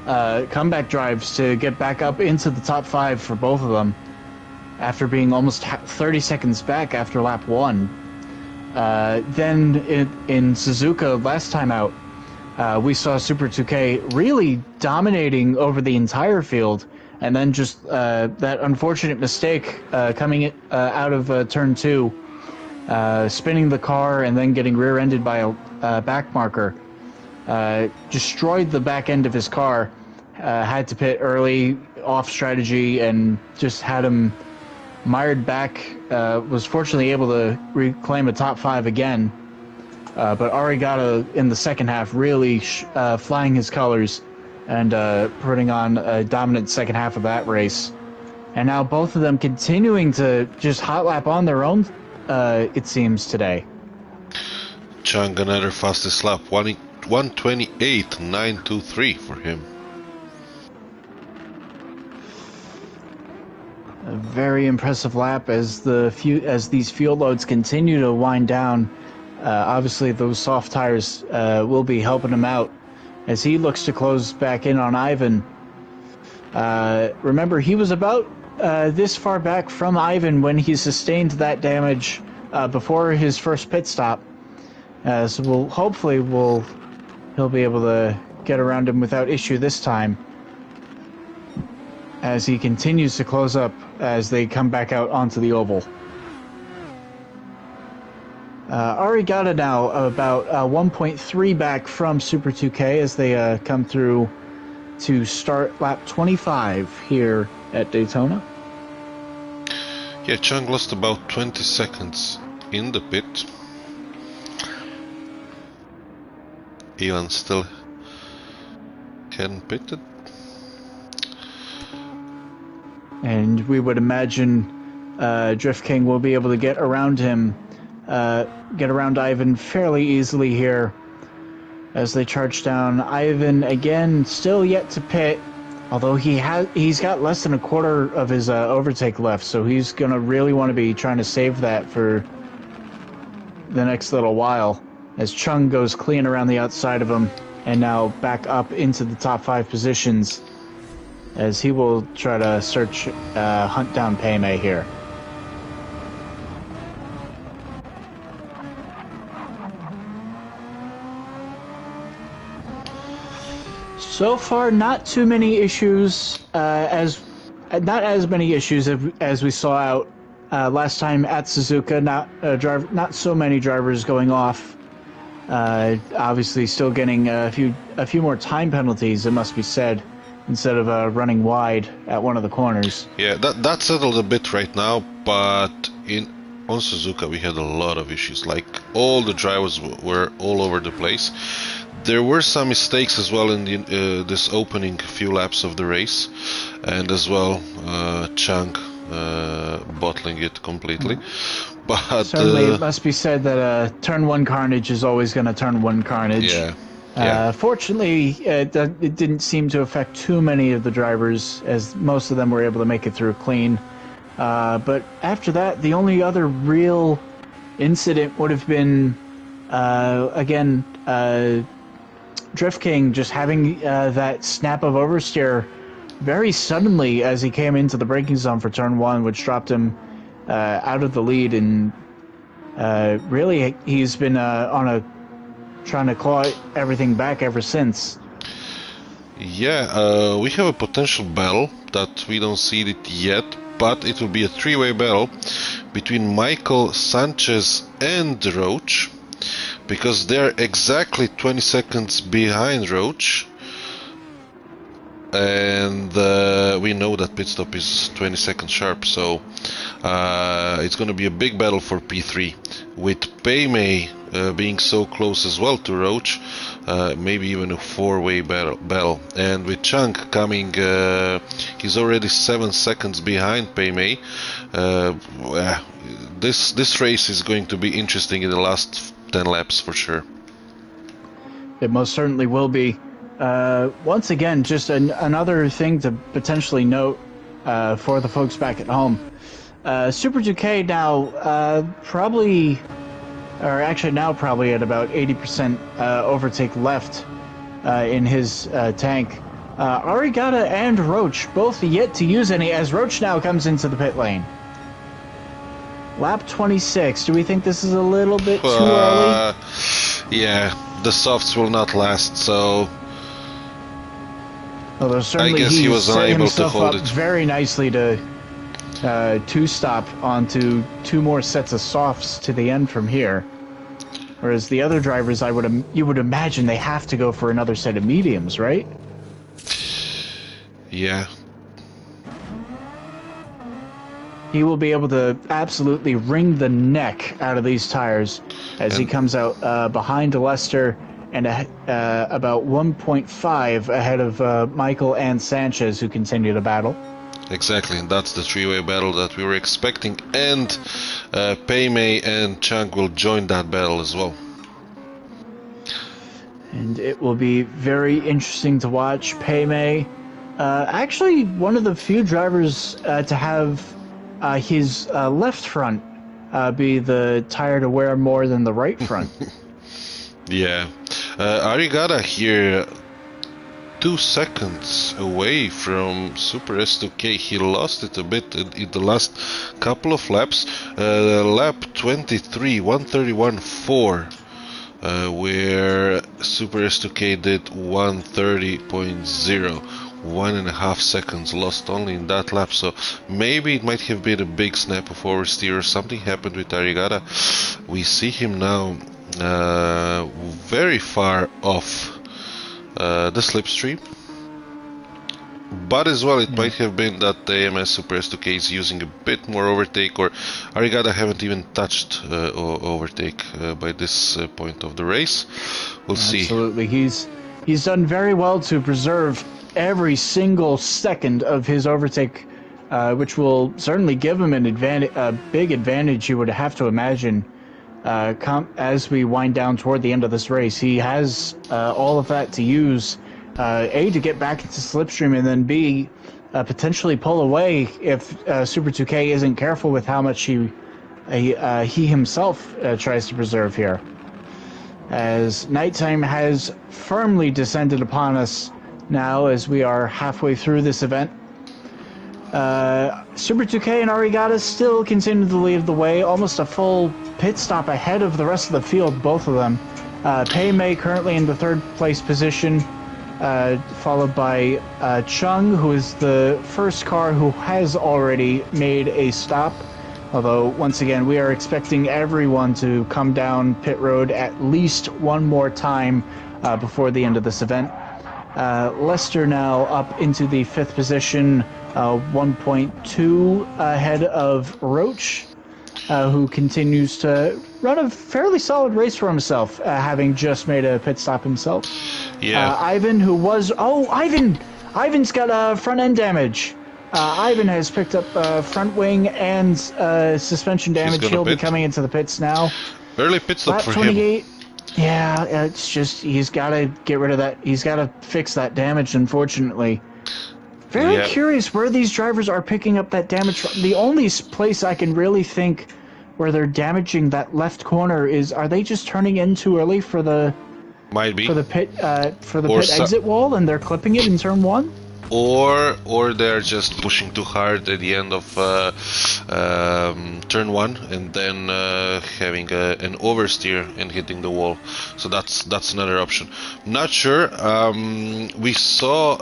comeback drives to get back up into the top 5 for both of them after being almost 30 seconds back after lap 1. Then in Suzuka last time out, we saw Super 2K really dominating over the entire field, and then just that unfortunate mistake coming out of turn 2, spinning the car and then getting rear-ended by a back marker, destroyed the back end of his car, had to pit early, off strategy, and just had him mired back. Was fortunately able to reclaim a top 5 again. But Arigata in the second half really flying his colors and putting on a dominant second half of that race. And now both of them continuing to just hot lap on their own, it seems, today. Chang, another fastest lap, 1:28.923 for him. A very impressive lap as these fuel loads continue to wind down. Obviously, those soft tires will be helping him out as he looks to close back in on Ivan. Remember, he was about this far back from Ivan when he sustained that damage before his first pit stop. So hopefully he'll be able to get around him without issue this time, as he continues to close up as they come back out onto the oval. Arigata now about 1.3 back from Super 2K as they come through to start lap 25 here at Daytona. Yeah, Chang lost about 20 seconds in the pit. Ivan still hadn't pitted. And we would imagine Drift King will be able to get around him, get around Ivan fairly easily here as they charge down. Ivan again still yet to pit, although he's got less than a quarter of his overtake left, so he's gonna really want to be trying to save that for the next little while, as Chung goes clean around the outside of him and now back up into the top 5 positions, as he will try to hunt down Pei-Mei here. So far, not too many issues, not as many issues as we saw out last time at Suzuka. Not so many drivers going off. Obviously, still getting a few more time penalties, it must be said, instead of running wide at one of the corners. Yeah, that settled a bit right now, but on Suzuka we had a lot of issues. Like, all the drivers were all over the place. There were some mistakes as well in this opening few laps of the race, and as well Chang bottling it completely. But certainly it must be said that turn 1 carnage is always going to turn 1 carnage. Yeah. Fortunately, it didn't seem to affect too many of the drivers, as most of them were able to make it through clean. But after that, the only other real incident would have been, again, Drift King just having that snap of oversteer very suddenly as he came into the braking zone for turn 1, which dropped him out of the lead. And really, he's been trying to claw everything back ever since. Yeah, we have a potential battle that we don't see it yet, but it will be a 3-way battle between Michael, Sanchez and Roach, because they're exactly 20 seconds behind Roach, and we know that pit stop is 20 seconds sharp, so it's going to be a big battle for P3, with Pei-Mei being so close as well to Roach, maybe even a 4-way battle. And with Chang coming, he's already 7 seconds behind Pei-Mei. This race is going to be interesting in the last 10 laps for sure. It most certainly will be. Once again, just another thing to potentially note for the folks back at home. Super 2K now probably at about 80% overtake left in his tank. Arigata and Roach both yet to use any, as Roach now comes into the pit lane. Lap 26. Do we think this is a little bit too early? Yeah, the softs will not last, so Although certainly I guess he he's was set unable to himself hold up it. very nicely to two-stop onto 2 more sets of softs to the end from here. Whereas the other drivers, you would imagine they have to go for another set of mediums, right? Yeah. He will be able to absolutely wring the neck out of these tires as he comes out behind Lester and about 1.5 ahead of Michael and Sanchez, who continue to battle. Exactly, and that's the three-way battle that we were expecting, and Peimei and Chang will join that battle as well. And it will be very interesting to watch Peimei. Actually, one of the few drivers to have his left front be the tire to wear more than the right front. Yeah. Arigada here 2 seconds away from Super S2K. He lost it a bit in the last couple of laps. Lap 23, 131.4, where Super S2K did 130.0. 1.5 seconds lost only in that lap, so maybe it might have been a big snap of oversteer or something happened with Arigada. We see him now very far off the slipstream, but as well it might have been that the AMS Super S2K is using a bit more overtake, or Arigada haven't even touched overtake by this point of the race. We'll see. Absolutely, he's done very well to preserve every single second of his overtake, which will certainly give him an a big advantage. You would have to imagine as we wind down toward the end of this race. He has all of that to use, A, to get back into slipstream, and then B, potentially pull away if Super 2K isn't careful with how much he himself tries to preserve here. As nighttime has firmly descended upon us now, as we are halfway through this event. Super 2K and Arigada still continue to lead the way, almost a full pit stop ahead of the rest of the field, both of them. Peimei currently in the 3rd place position, followed by Chung, who is the first car who has already made a stop. Although, once again, we are expecting everyone to come down pit road at least one more time before the end of this event. Lester now up into the 5th position, 1.2 ahead of Roach, who continues to run a fairly solid race for himself, having just made a pit stop himself. Yeah. Ivan, who was... Oh, Ivan! Ivan's got front end damage. Ivan has picked up front wing and suspension damage. He'll be coming into the pits now. Early pit stop Lap for 28. him. Yeah, it's just he's got to get rid of that. He's got to fix that damage, unfortunately. Very curious where these drivers are picking up that damage from. The only place I can really think where they're damaging that left corner is, are they just turning in too early for the pit exit wall, and they're clipping it in turn 1? Or they're just pushing too hard at the end of turn 1 and then having an oversteer and hitting the wall. So that's another option. Not sure. We saw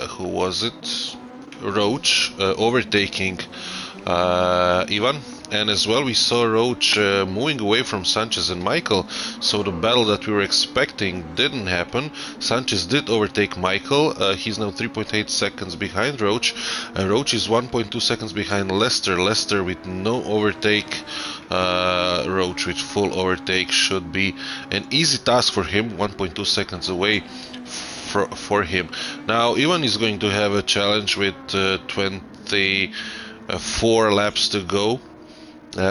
who was it? Roach overtaking Ivan. And as well, we saw Roach moving away from Sanchez and Michael, so the battle that we were expecting didn't happen. Sanchez did overtake Michael. He's now 3.8 seconds behind Roach. Roach is 1.2 seconds behind Lester. Lester with no overtake. Roach with full overtake should be an easy task for him, 1.2 seconds away for him. Now, Ivan is going to have a challenge with 24 laps to go.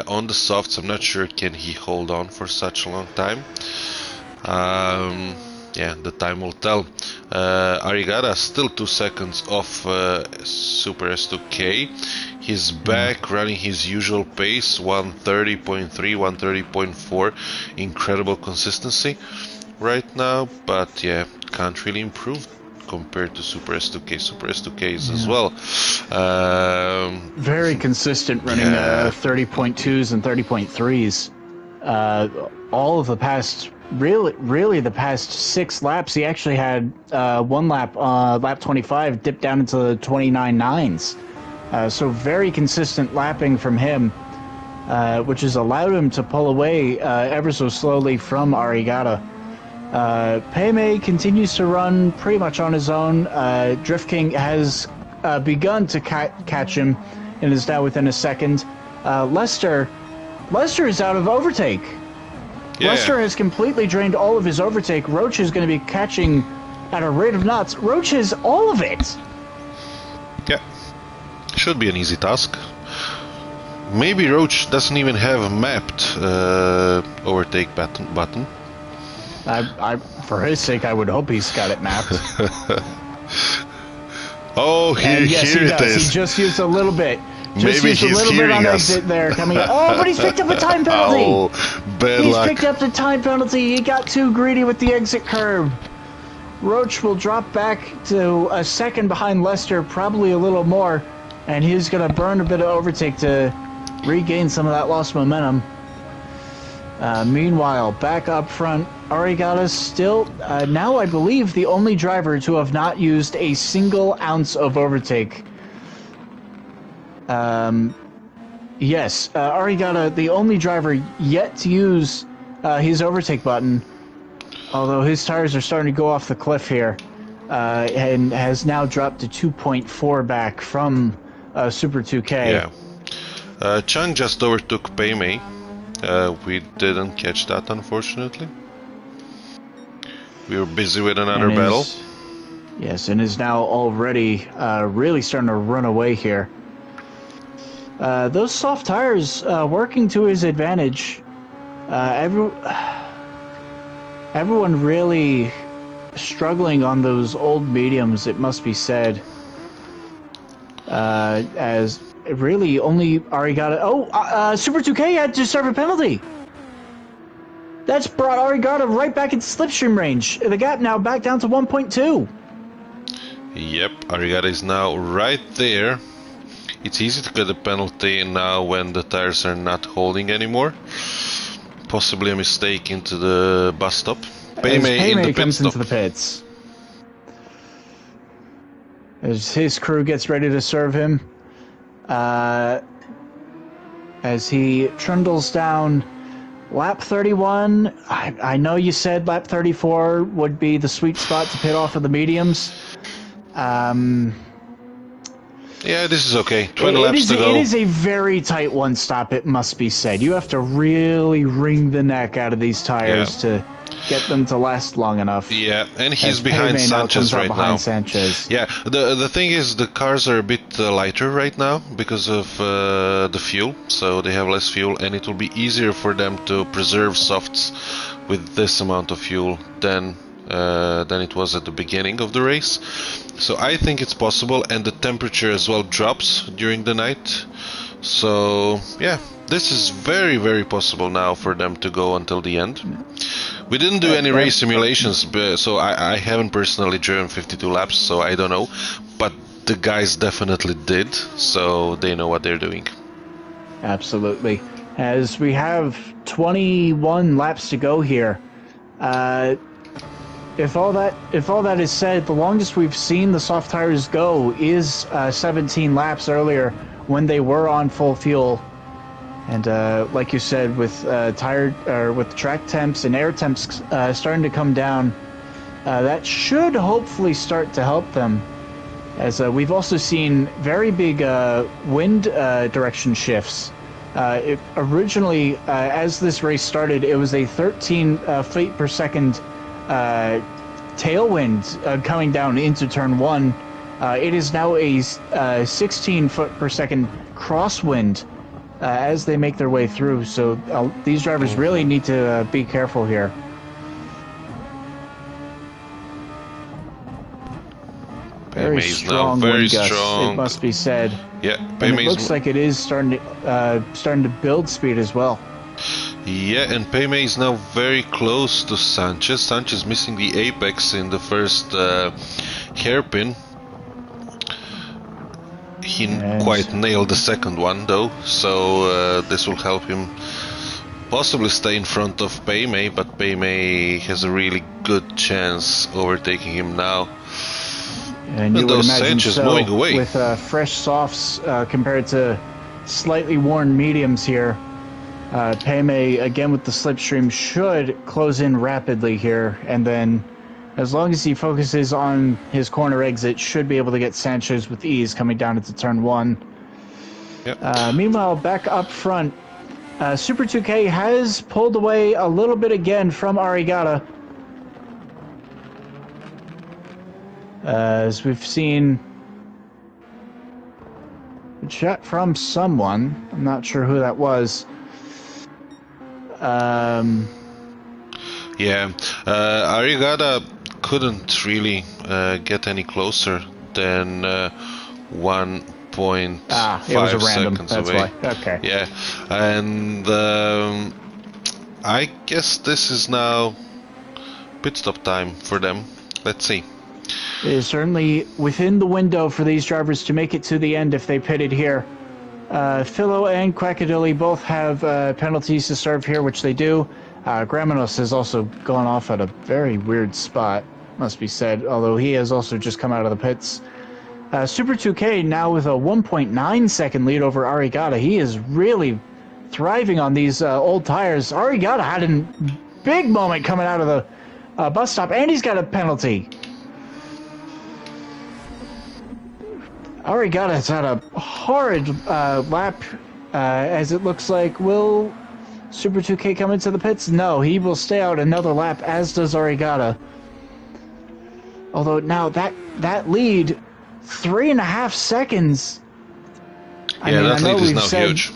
On the softs. I'm not sure can he hold on for such a long time. Yeah, the time will tell. Arigada still 2 seconds off Super S2K. He's back running his usual pace, 130.3, 130.4. Incredible consistency right now, but yeah, can't really improve compared to Super S2K. Super S2K is as well Very consistent running 30.2s and 30.3s. All of the past, really the past 6 laps, he actually had one lap, lap 25, dipped down into the 29.9s. So very consistent lapping from him, which has allowed him to pull away ever so slowly from Arigata. Peme continues to run pretty much on his own. Drift King has begun to catch him and is now within a second. Lester is out of overtake. Yeah. Lester has completely drained all of his overtake. Roach is going to be catching at a rate of knots. Roach has all of it. Yeah, should be an easy task. Maybe Roach doesn't even have a mapped overtake button. For his sake, I would hope he's got it mapped. Oh, yes, here he it does. is. He just used a little bit. Maybe used a he's little bit hearing on us. exit there coming in. Oh, but he's picked up a time penalty. Oh, bad He's luck. picked up the time penalty. He got too greedy with the exit curb. Roach will drop back to a second behind Lester, probably a little more, and he's going to burn a bit of overtake to regain some of that lost momentum. Meanwhile, back up front, Arigata still, now I believe, the only driver to have not used a single ounce of overtake. Yes, Arigata, the only driver yet to use his overtake button, although his tires are starting to go off the cliff here, and has now dropped to 2.4 back from Super 2K. Yeah. Chang just overtook Peimei. We didn't catch that, unfortunately. We were busy with another battle. Yes, and is now already really starting to run away here. Those soft tires working to his advantage. Everyone really struggling on those old mediums, it must be said. As really only Arigata... Oh, Super 2K had to serve a penalty! That's brought Arigata right back into slipstream range. The gap now back down to 1.2. Yep, Arigata is now right there. It's easy to get a penalty now when the tires are not holding anymore. Possibly a mistake into the bus stop. Peimei in the pit comes stop. into the pits. As his crew gets ready to serve him. As he trundles down lap 31. I know you said lap 34 would be the sweet spot to pit off of the mediums. Yeah, this is okay. 20 laps to go. It is a very tight one stop, it must be said. You have to really wring the neck out of these tires to get them to last long enough. Yeah, and he's behind Sanchez right now. Sanchez. Yeah, the thing is the cars are a bit lighter right now because of the fuel, so they have less fuel, and it will be easier for them to preserve softs with this amount of fuel than it was at the beginning of the race. So I think it's possible, and the temperature as well drops during the night. So yeah, this is very, very possible now for them to go until the end. We didn't do any race simulations, so I haven't personally driven 52 laps, so I don't know. But the guys definitely did, so they know what they're doing. Absolutely. As we have 21 laps to go here, if all that is said, the longest we've seen the soft tires go is 17 laps earlier when they were on full fuel. And like you said, with with track temps and air temps starting to come down, that should hopefully start to help them. As we've also seen very big wind direction shifts. Originally, as this race started, it was a 13 feet per second tailwind coming down into turn 1. It is now a 16 foot per second crosswind as they make their way through. So these drivers really need to be careful here. Very strong wind gusts, it must be said. Yeah, and it looks like it is starting to build speed as well. Yeah, and Peimei is now very close to Sanchez. Sanchez missing the apex in the first hairpin. he quite nailed the second one though, so this will help him possibly stay in front of Peimei, but Peimei has a really good chance overtaking him now. And you would imagine Sanchez so, moving away. with fresh softs compared to slightly worn mediums here. Peimei, again with the slipstream, should close in rapidly here, and then as long as he focuses on his corner exit, should be able to get Sanchez with ease coming down into turn 1. Yep. Meanwhile, back up front, Super 2K has pulled away a little bit again from Arigata. As we've seen a chat from someone, I'm not sure who that was. Yeah, Arigata couldn't really get any closer than 1.5 it was a random, seconds that's away. why. Okay. Yeah, and I guess this is now pit stop time for them. Let's see. It is certainly within the window for these drivers to make it to the end if they pitted here. Philo and Quackadilly both have penalties to serve here, which they do. Gramenos has also gone off at a very weird spot, must be said, although he has also just come out of the pits. Super 2K now with a 1.9 second lead over Arigata. He is really thriving on these old tires. Arigata had a big moment coming out of the bus stop, and he's got a penalty. Arigata has had a horrid lap, as it looks like. Will Super 2K come into the pits? No, he will stay out another lap, as does Arigata. Although now that lead, 3.5 seconds. Yeah, that lead is now huge.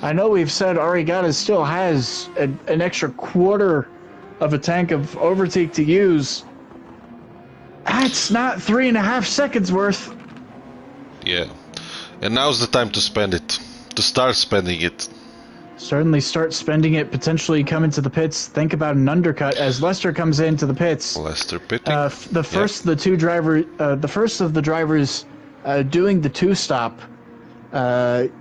I know we've said Arigata still has an extra quarter of a tank of overtake to use. That's not 3.5 seconds worth. Yeah, and now's the time to spend it, to start spending it. Certainly start spending it, potentially come into the pits, think about an undercut as Lester comes into the pits. Lester pitting. The first of the drivers doing the two-stop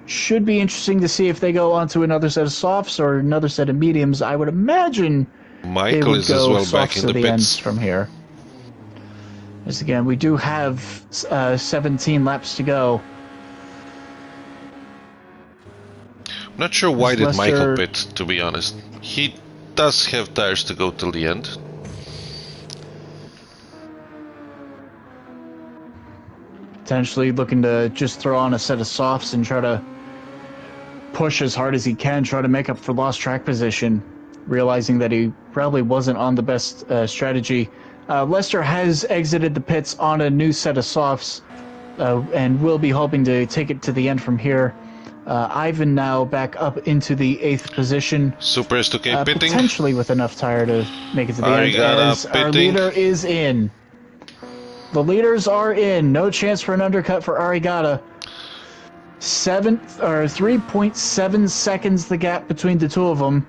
should be interesting to see if they go onto another set of softs or another set of mediums. I would imagine Michael is as well back in the pits from here. As again, we do have 17 laps to go. I'm not sure why did Michael pit, to be honest. He does have tires to go till the end. Potentially looking to just throw on a set of softs and try to push as hard as he can, try to make up for lost track position, realizing that he probably wasn't on the best strategy. Lester has exited the pits on a new set of softs and will be hoping to take it to the end from here. Ivan now back up into the 8th position. Super is 2K pitting. Potentially with enough tire to make it to the end, as our leader is in. The leaders are in. No chance for an undercut for Arigata. 3.7 seconds the gap between the two of them.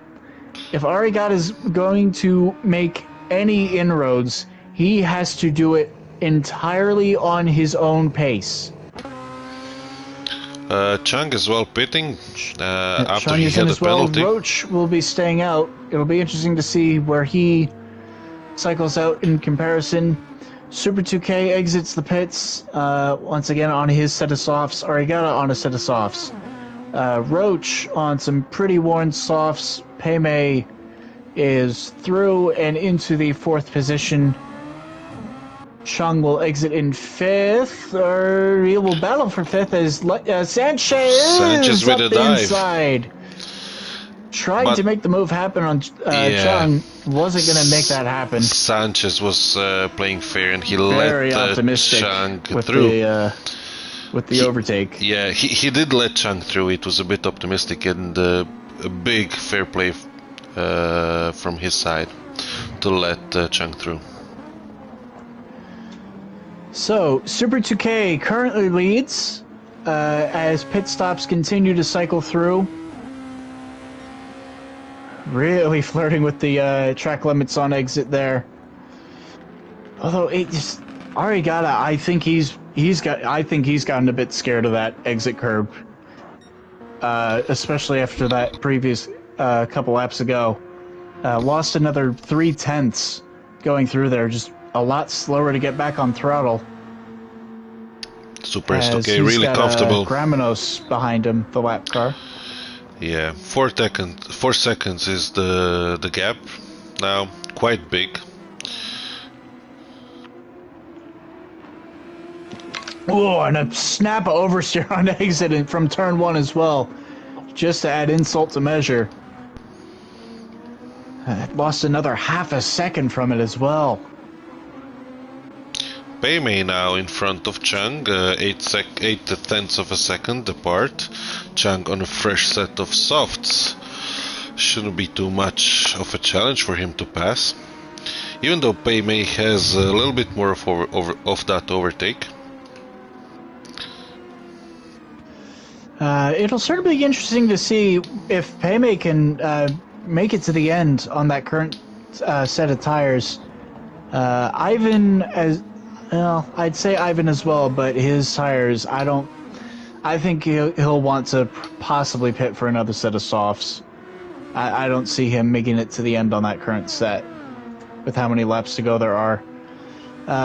If Arigata is going to make any inroads, he has to do it entirely on his own pace. Chung as well pitting after Chung he is had in a as well. penalty. Roach will be staying out. It'll be interesting to see where he cycles out in comparison. Super 2K exits the pits once again on his set of softs. Arigata on a set of softs. Roach on some pretty worn softs. Peimei is through and into the 4th position. Chung will exit in 5th, or he will battle for 5th as Sanchez with up a dive. inside. Tried to make the move happen on Chung, wasn't going to make that happen. Sanchez was playing fair and he Very let optimistic Chung with through. With the overtake. Yeah, he did let Chung through. It was a bit optimistic and a big fair play from his side to let Chung through. So, Super 2K currently leads as pit stops continue to cycle through. Really flirting with the track limits on exit there. Although, Arigata, I think he's I think he's gotten a bit scared of that exit curb, especially after that previous couple laps ago. Lost another 3/10 going through there, just a lot slower to get back on throttle. Super As okay, he's really got, comfortable. Gramenos behind him, the lap car. Yeah, 4 seconds is the gap now, quite big. Oh, and a snap oversteer on exit from turn 1 as well, just to add insult to measure. Lost another half a second from it as well. Beimei now in front of Chang, 8/10 of a second apart. Chang on a fresh set of softs. Shouldn't be too much of a challenge for him to pass. Even though Beimei has a little bit more of that overtake. It'll certainly be interesting to see if Beimei can make it to the end on that current set of tires. Ivan, well, I'd say Ivan as well, but his tires, I think he'll want to possibly pit for another set of softs. I don't see him making it to the end on that current set with how many laps to go there are.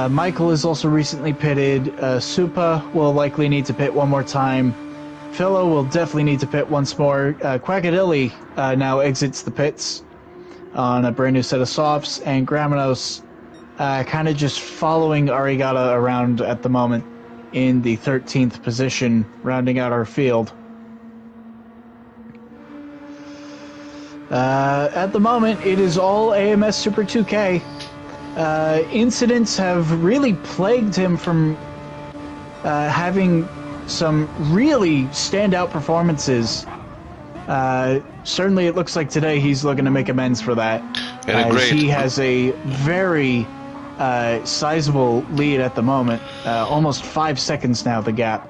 Michael is also recently pitted. Supa will likely need to pit one more time. Philo will definitely need to pit once more. Quackadilly now exits the pits on a brand new set of softs, and Gramenos kind of just following Arigata around at the moment in the 13th position, rounding out our field. At the moment, it is all AMS Super 2K. Incidents have really plagued him from having some really standout performances. Certainly it looks like today he's looking to make amends for that. He has a very sizable lead at the moment. Almost 5 seconds now, the gap.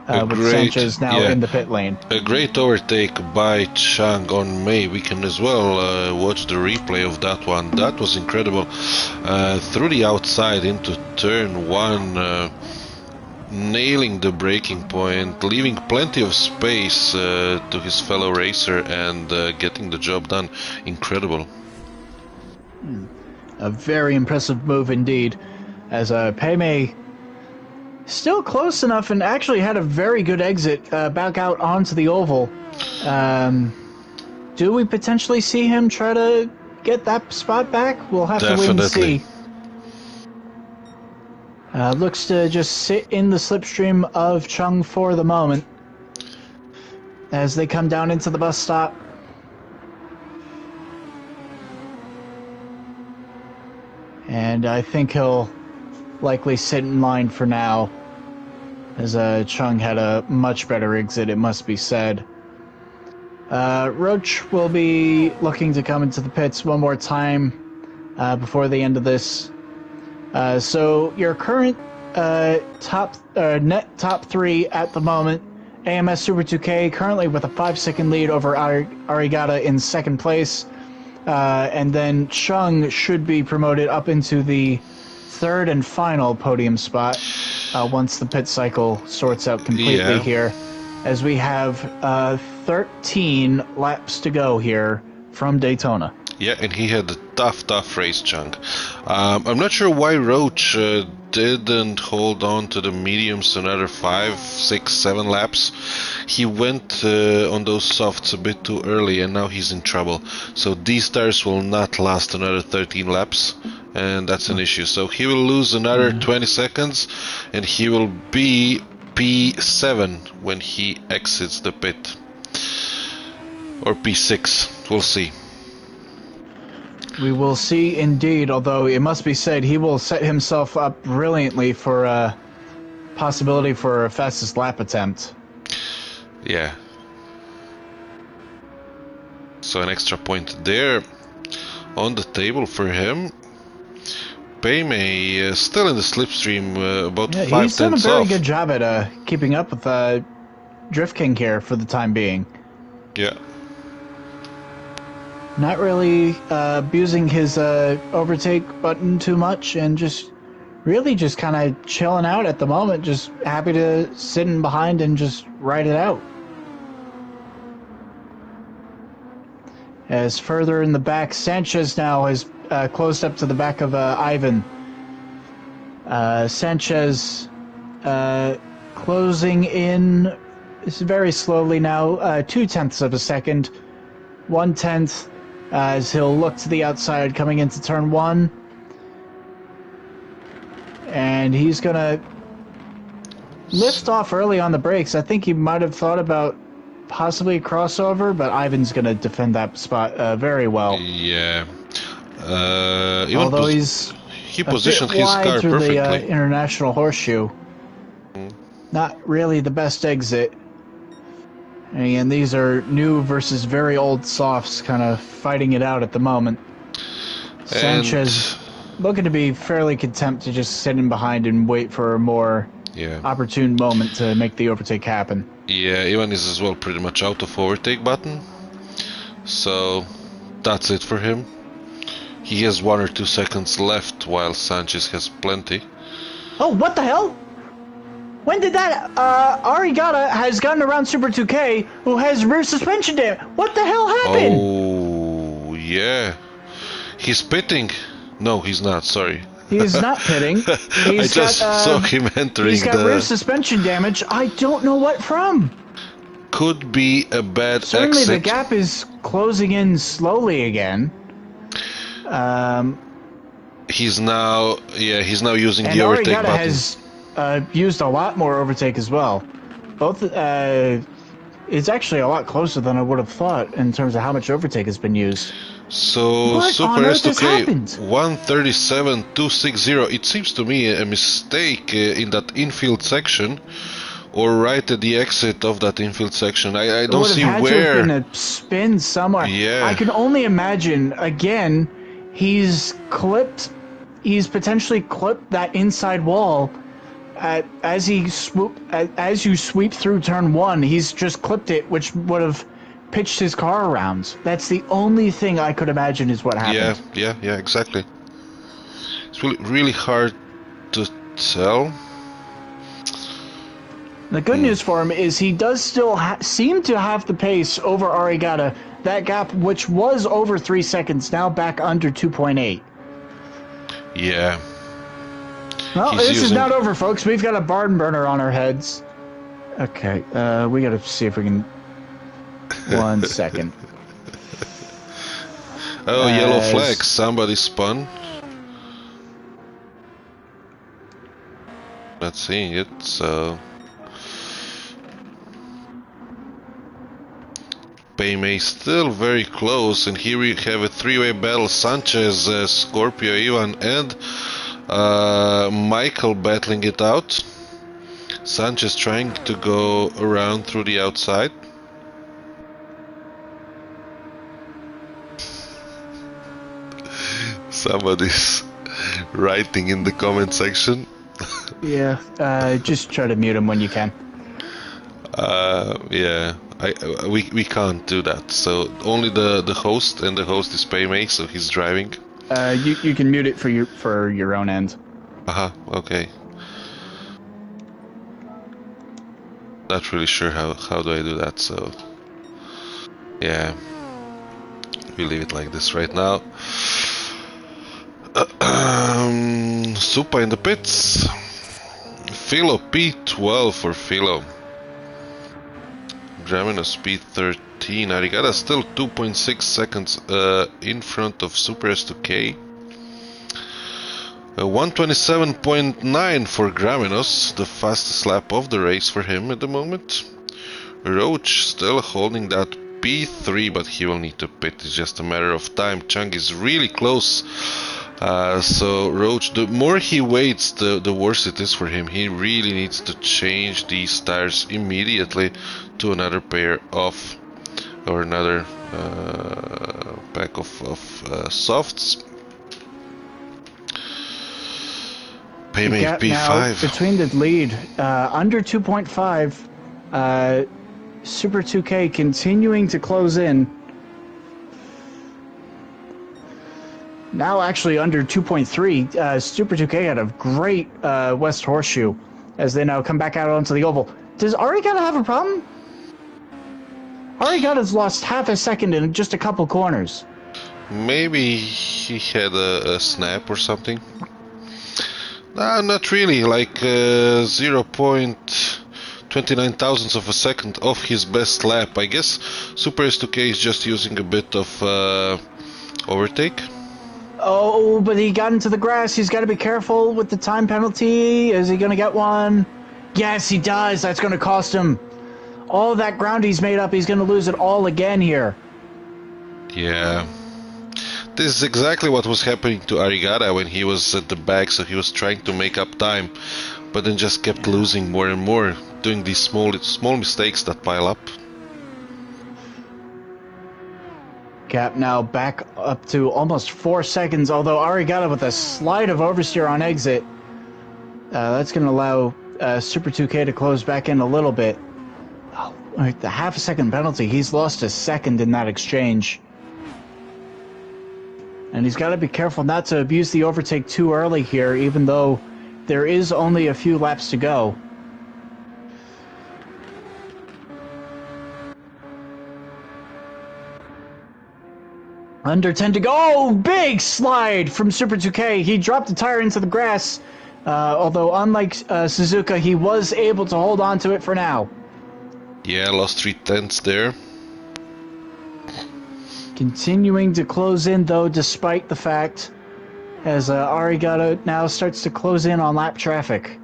With Sanchez now in the pit lane. A great overtake by Chang on May. We can as well watch the replay of that one. That was incredible. Through the outside into turn 1. Nailing the braking point, leaving plenty of space to his fellow racer, and getting the job done. Incredible. A very impressive move indeed, as Beimei still close enough and actually had a very good exit back out onto the oval. Do we potentially see him try to get that spot back? We'll have to wait and see. Looks to just sit in the slipstream of Chung for the moment as they come down into the bus stop. And I think he'll likely sit in line for now, as Chung had a much better exit, it must be said. Roach will be looking to come into the pits one more time before the end of this. So your current net top 3 at the moment, AMS Super 2K currently with a 5-second lead over Arigata in second place, and then Chung should be promoted up into the third and final podium spot once the pit cycle sorts out completely here, as we have 13 laps to go here from Daytona. Yeah, and he had a tough race, Chung. I'm not sure why Roach didn't hold on to the mediums another 5, 6, 7 laps. He went on those softs a bit too early, and now he's in trouble. So these tires will not last another 13 laps, and that's an issue. So he will lose another 20 seconds, and he will be P7 when he exits the pit. Or P6, we'll see. We will see indeed, although it must be said he will set himself up brilliantly for a possibility for a fastest lap attempt. Yeah. So an extra point there on the table for him. Beimei still in the slipstream, about 5 tenths off. He's done a very good job at keeping up with Drift King here for the time being. Yeah. Not really abusing his overtake button too much, and just really just kind of chilling out at the moment, just happy to sit in behind and just ride it out. As further in the back, Sanchez now has closed up to the back of Ivan. Sanchez closing in very slowly now, 0.2 of a second, 1/10 as he'll look to the outside coming into turn 1. And he's going to lift off early on the brakes. I think he might have thought about possibly a crossover, but Ivan's going to defend that spot very well. Yeah. Although he's he positioned his car through perfectly. The International Horseshoe. Not really the best exit. And again, these are new versus very old softs kind of fighting it out at the moment. Sanchez looking to be fairly content to just sit in behind and wait for a more opportune moment to make the overtake happen. Yeah, Ivan is as well pretty much out of overtake button. So that's it for him. He has 1 or 2 seconds left while Sanchez has plenty. Oh, what the hell? When did that? Arigata has gotten around Super 2K, who has rear suspension damage. What the hell happened? Oh, yeah. He's pitting. No, he's not, sorry. He's not pitting. I just saw him entering. He's got rear suspension damage. I don't know what from. Could be a bad Certainly exit. the gap is closing in slowly again. He's now using and the overtake Arigata button. has used a lot more overtake as well. Both it's actually a lot closer than I would have thought in terms of how much overtake has been used. So What Super on earth has S2K happened? 137.260. It seems to me a mistake in that infield section, or right at the exit of that infield section. I don't see had where. To have been a spin somewhere. Yeah. I can only imagine. Again, he's potentially clipped that inside wall. As you sweep through turn 1, he's just clipped it, which would have pitched his car around. That's the only thing I could imagine is what happened. Yeah, exactly. It's really hard to tell. The good news for him is he does still seem to have the pace over Arigata. That gap, which was over 3 seconds, now back under 2.8. Yeah. Well, this is not over, folks. We've got a barn burner on our heads. Okay, we gotta see if we can... 1 second. Oh, yellow flag. Somebody spun. Not seeing it, so... Paymay still very close, and here we have a 3-way battle. Sanchez, Scorpio, Ivan, and Michael battling it out. Sanchez trying to go around through the outside. Somebody's writing in the comment section. Yeah, just try to mute him when you can. Yeah, we can't do that. So only the host, and the host is Paymay, so he's driving. You can mute it for your own end. Okay. Not really sure how do I do that. So yeah, we leave it like this right now. Supa in the pits. Philo P12 for Philo. Graminos P13. Arigata still 2.6 seconds in front of Super S2K. 127.9 for Graminos, the fastest lap of the race for him at the moment. Roach still holding that P3, but he will need to pit. It's just a matter of time. Chung is really close. So Roach, the more he waits, the worse it is for him. He really needs to change these tires immediately to another pair of, or another pack of softs. Paymay P5. Between the lead, under 2.5, Super 2K continuing to close in. now actually under 2.3. Super 2K had a great West Horseshoe as they now come back out onto the oval. Does Arigata have a problem? Arigata's lost half a second in just a couple corners. Maybe he had a snap or something. Not really, like 0.29 thousandths of a second off his best lap. I guess Super S2K is just using a bit of overtake. Oh, but he got into the grass. He's got to be careful with the time penalty. Is he going to get one? Yes, he does. That's going to cost him. All that ground he's made up, he's going to lose it all again here. Yeah. This is exactly what was happening to Arigata when he was at the back, so he was trying to make up time, but then just kept losing more and more, doing these small mistakes that pile up. Gap now back up to almost 4 seconds, although Arigata with a slide of oversteer on exit. That's going to allow Super 2K to close back in a little bit. Oh, the half a second penalty. He's lost a second in that exchange. And he's got to be careful not to abuse the overtake too early here, even though there is only a few laps to go. Under 10 to go. Oh, big slide from Super 2K. He dropped the tire into the grass. Although, unlike Suzuka, he was able to hold on to it for now. Yeah, lost 3/10 there. Continuing to close in, though, despite the fact as Arigata now starts to close in on lap traffic.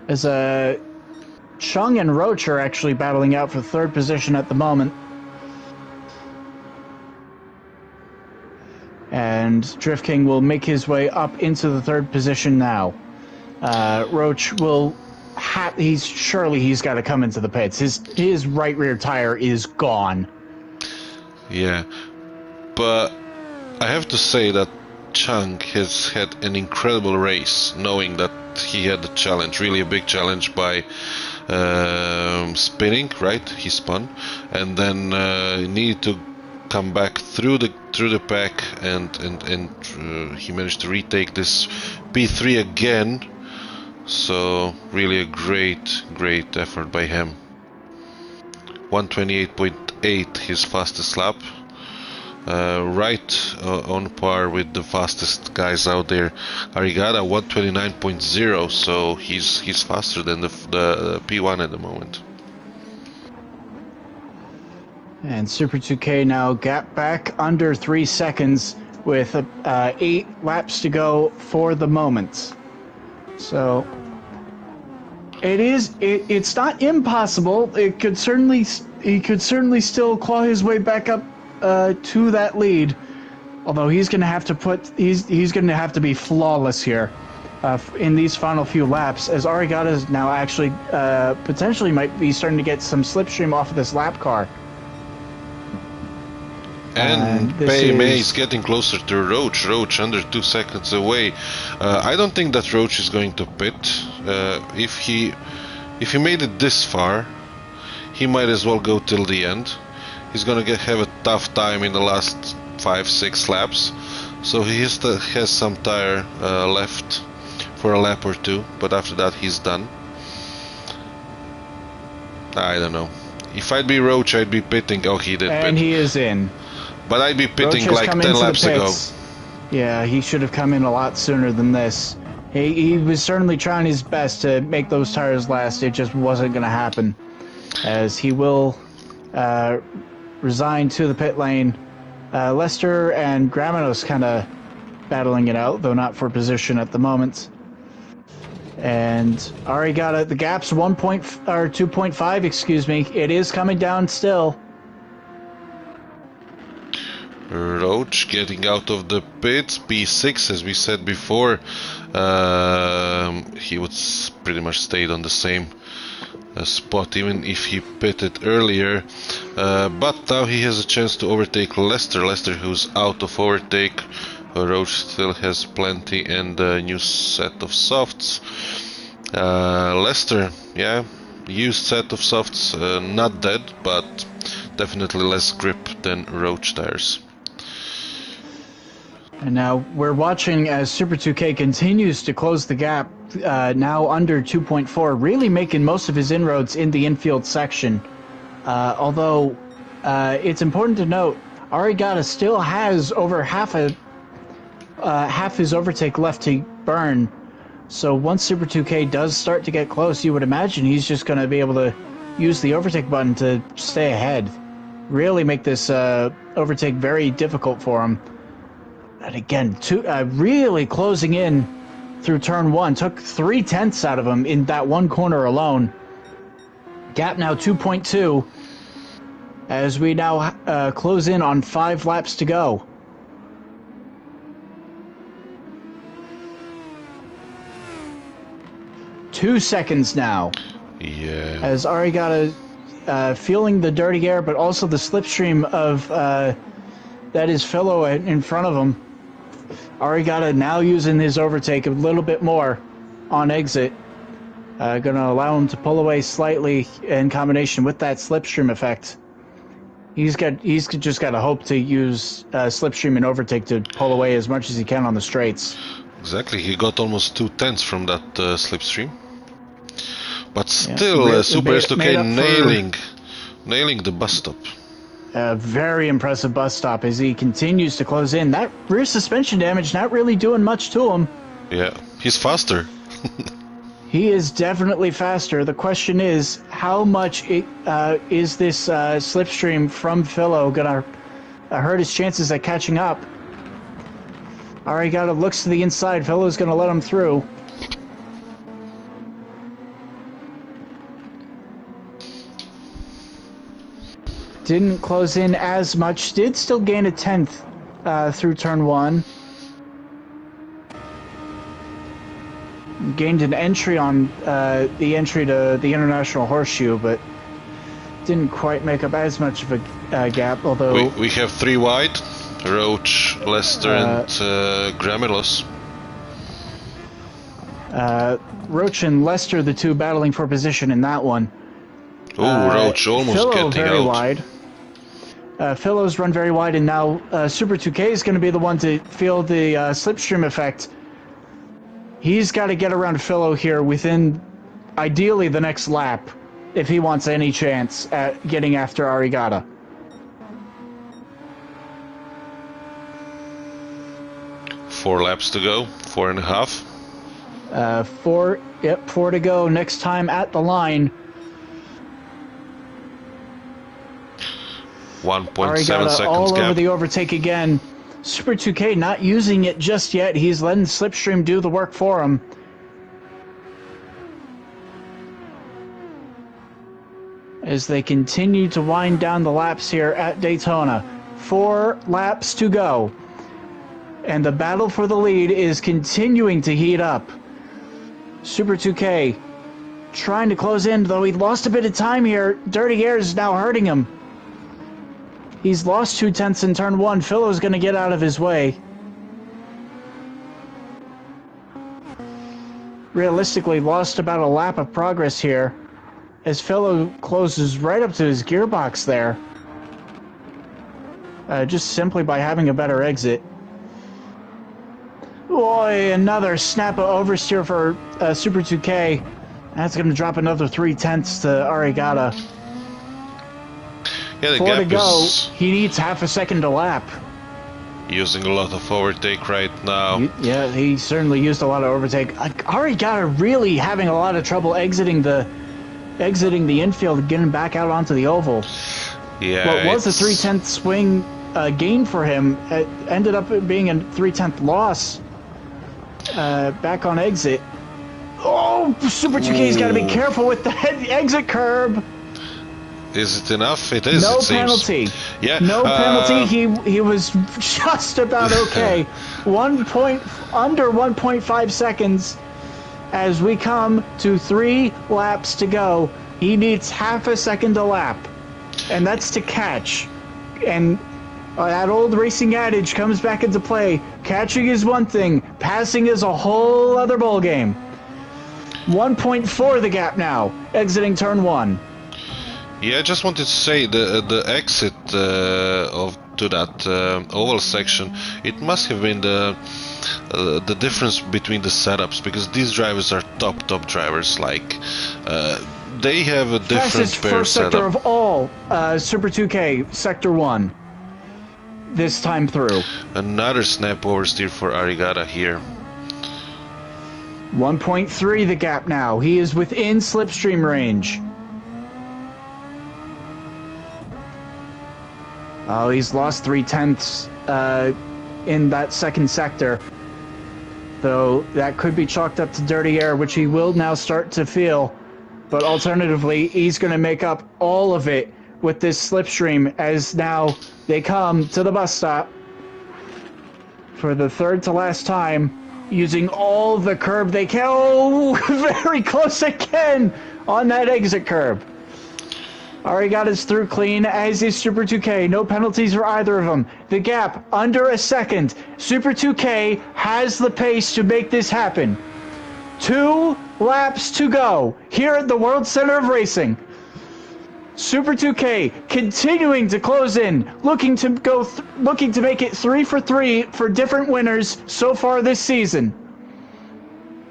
As Chung and Roach are actually battling out for third position at the moment. And Drift King will make his way up into the third position now. Roach will he's got to come into the pits. His right rear tire is gone. Yeah, but I have to say that Chung has had an incredible race, knowing that he had a challenge, really a big challenge by spinning. Right, he spun, and then needed to come back through the pack, and he managed to retake this P3 again. So really a great effort by him. 128.8 his fastest lap, right on par with the fastest guys out there. Arigata 129.0, so he's faster than the P1 at the moment. And Super 2K now gap back under 3 seconds with 8 laps to go for the moment. So it's not impossible. He could certainly still claw his way back up to that lead. Although he's going to have to be flawless here in these final few laps, as Arigata is now actually potentially might be starting to get some slipstream off of this lap car. And May is getting closer to Roach. Roach under 2 seconds away. I don't think that Roach is going to pit. If he made it this far, he might as well go till the end. He's gonna have a tough time in the last 5-6 laps. So he has some tire left for a lap or two, but after that he's done. I don't know. If I'd be Roach, I'd be pitting. Oh, he did pit. And he is in. But I'd be pitting like 10 laps ago. Yeah, he should have come in a lot sooner than this. He was certainly trying his best to make those tires last. It just wasn't going to happen, as he will resign to the pit lane. Lester and Gramanos kind of battling it out, though not for position at the moment. And Arigata, the gap's 2.5, excuse me. It is coming down still. Roach getting out of the pits, P6 as we said before. He would pretty much stayed on the same spot even if he pitted earlier, but now he has a chance to overtake Lester, who's out of overtake. Roach still has plenty and a new set of softs. Lester, yeah, used set of softs, not dead, but definitely less grip than roach tires. And now we're watching as Super 2K continues to close the gap, now under 2.4, really making most of his inroads in the infield section. Although it's important to note, Arigata still has over half his overtake left to burn. So once Super 2K does start to get close, you would imagine he's just going to be able to use the overtake button to stay ahead. Really make this overtake very difficult for him. And again, really closing in through turn 1. Took 3/10 out of him in that one corner alone. Gap now 2.2 as we now close in on 5 laps to go. Two seconds now. Yeah. As Arigata feeling the dirty air, but also the slipstream of that is Philo in front of him. Arigata now using his overtake a little bit more on exit. Going to allow him to pull away slightly in combination with that slipstream effect. He's just got to hope to use slipstream and overtake to pull away as much as he can on the straights. Exactly, he got almost 2/10 from that slipstream. But still, yeah, Super S2K nailing the bus stop. A very impressive bus stop as he continues to close in. That rear suspension damage not really doing much to him. Yeah, he's faster. He is definitely faster. The question is, how much is this slipstream from Philo gonna hurt his chances at catching up? Arigata looks to the inside. Philo's gonna let him through. Didn't close in as much. Did still gain a 10th through turn 1. Gained an entry on the entry to the International Horseshoe, but didn't quite make up as much of a gap, although... We have 3 wide, Roach, Lester and Gramelos. Roach and Lester, the two battling for position in that one. Oh, Roach almost Philo getting very out. wide. Philo's run very wide, and now Super 2K is going to be the one to feel the slipstream effect. He's got to get around Philo here within, ideally, the next lap, if he wants any chance at getting after Arigata. Four laps to go, 4.5. 4 to go. Next time at the line. 1.7 seconds all gap. over the overtake again. Super 2K not using it just yet. He's letting Slipstream do the work for him. As they continue to wind down the laps here at Daytona. 4 laps to go. And the battle for the lead is continuing to heat up. Super 2K trying to close in, though he lost a bit of time here. Dirty Air is now hurting him. He's lost 0.2 in turn 1. Philo's going to get out of his way. Realistically, lost about a lap of progress here as Philo closes right up to his gearbox there. Just simply by having a better exit. Boy, another snap of oversteer for Super 2K. That's going to drop another 0.3 to Arigata. Yeah, the 4 gap to go. is He needs half a second to lap. using a lot of overtake right now. Yeah, he certainly used a lot of overtake. Arigata really having a lot of trouble exiting the infield and getting back out onto the oval. Yeah, What was a 0.3 swing gain for him, it ended up being a 0.3 loss back on exit. Oh, Super 2K's got to be careful with that exit curb. Is it enough? It is. No it seems. penalty. Yeah. No penalty. He was just about okay. Under 1.5 seconds as we come to 3 laps to go. He needs half a second a lap, and that's to catch. And that old racing adage comes back into play. Catching is one thing. Passing is a whole other ballgame. 1.4 the gap now, exiting turn 1. Yeah, I just wanted to say the exit to that oval section, it must have been the difference between the setups, because these drivers are top drivers. Like they have a different Fastest pair first sector setup. of all, Super 2K, Sector 1. This time through. Another snap oversteer for Arigata here. 1.3 the gap now. He is within slipstream range. Oh, he's lost 3/10 in that second sector. Though that could be chalked up to dirty air, which he will now start to feel. But alternatively, he's going to make up all of it with this slipstream as now they come to the bus stop for the third to last time, using all the curb they can. Oh, very close again on that exit curb. Arigata's through clean, as is Super 2K. No penalties for either of them. The gap under a second. Super 2K has the pace to make this happen. 2 laps to go here at the World Center of Racing. Super 2K continuing to close in, looking to make it 3 for 3 for different winners so far this season.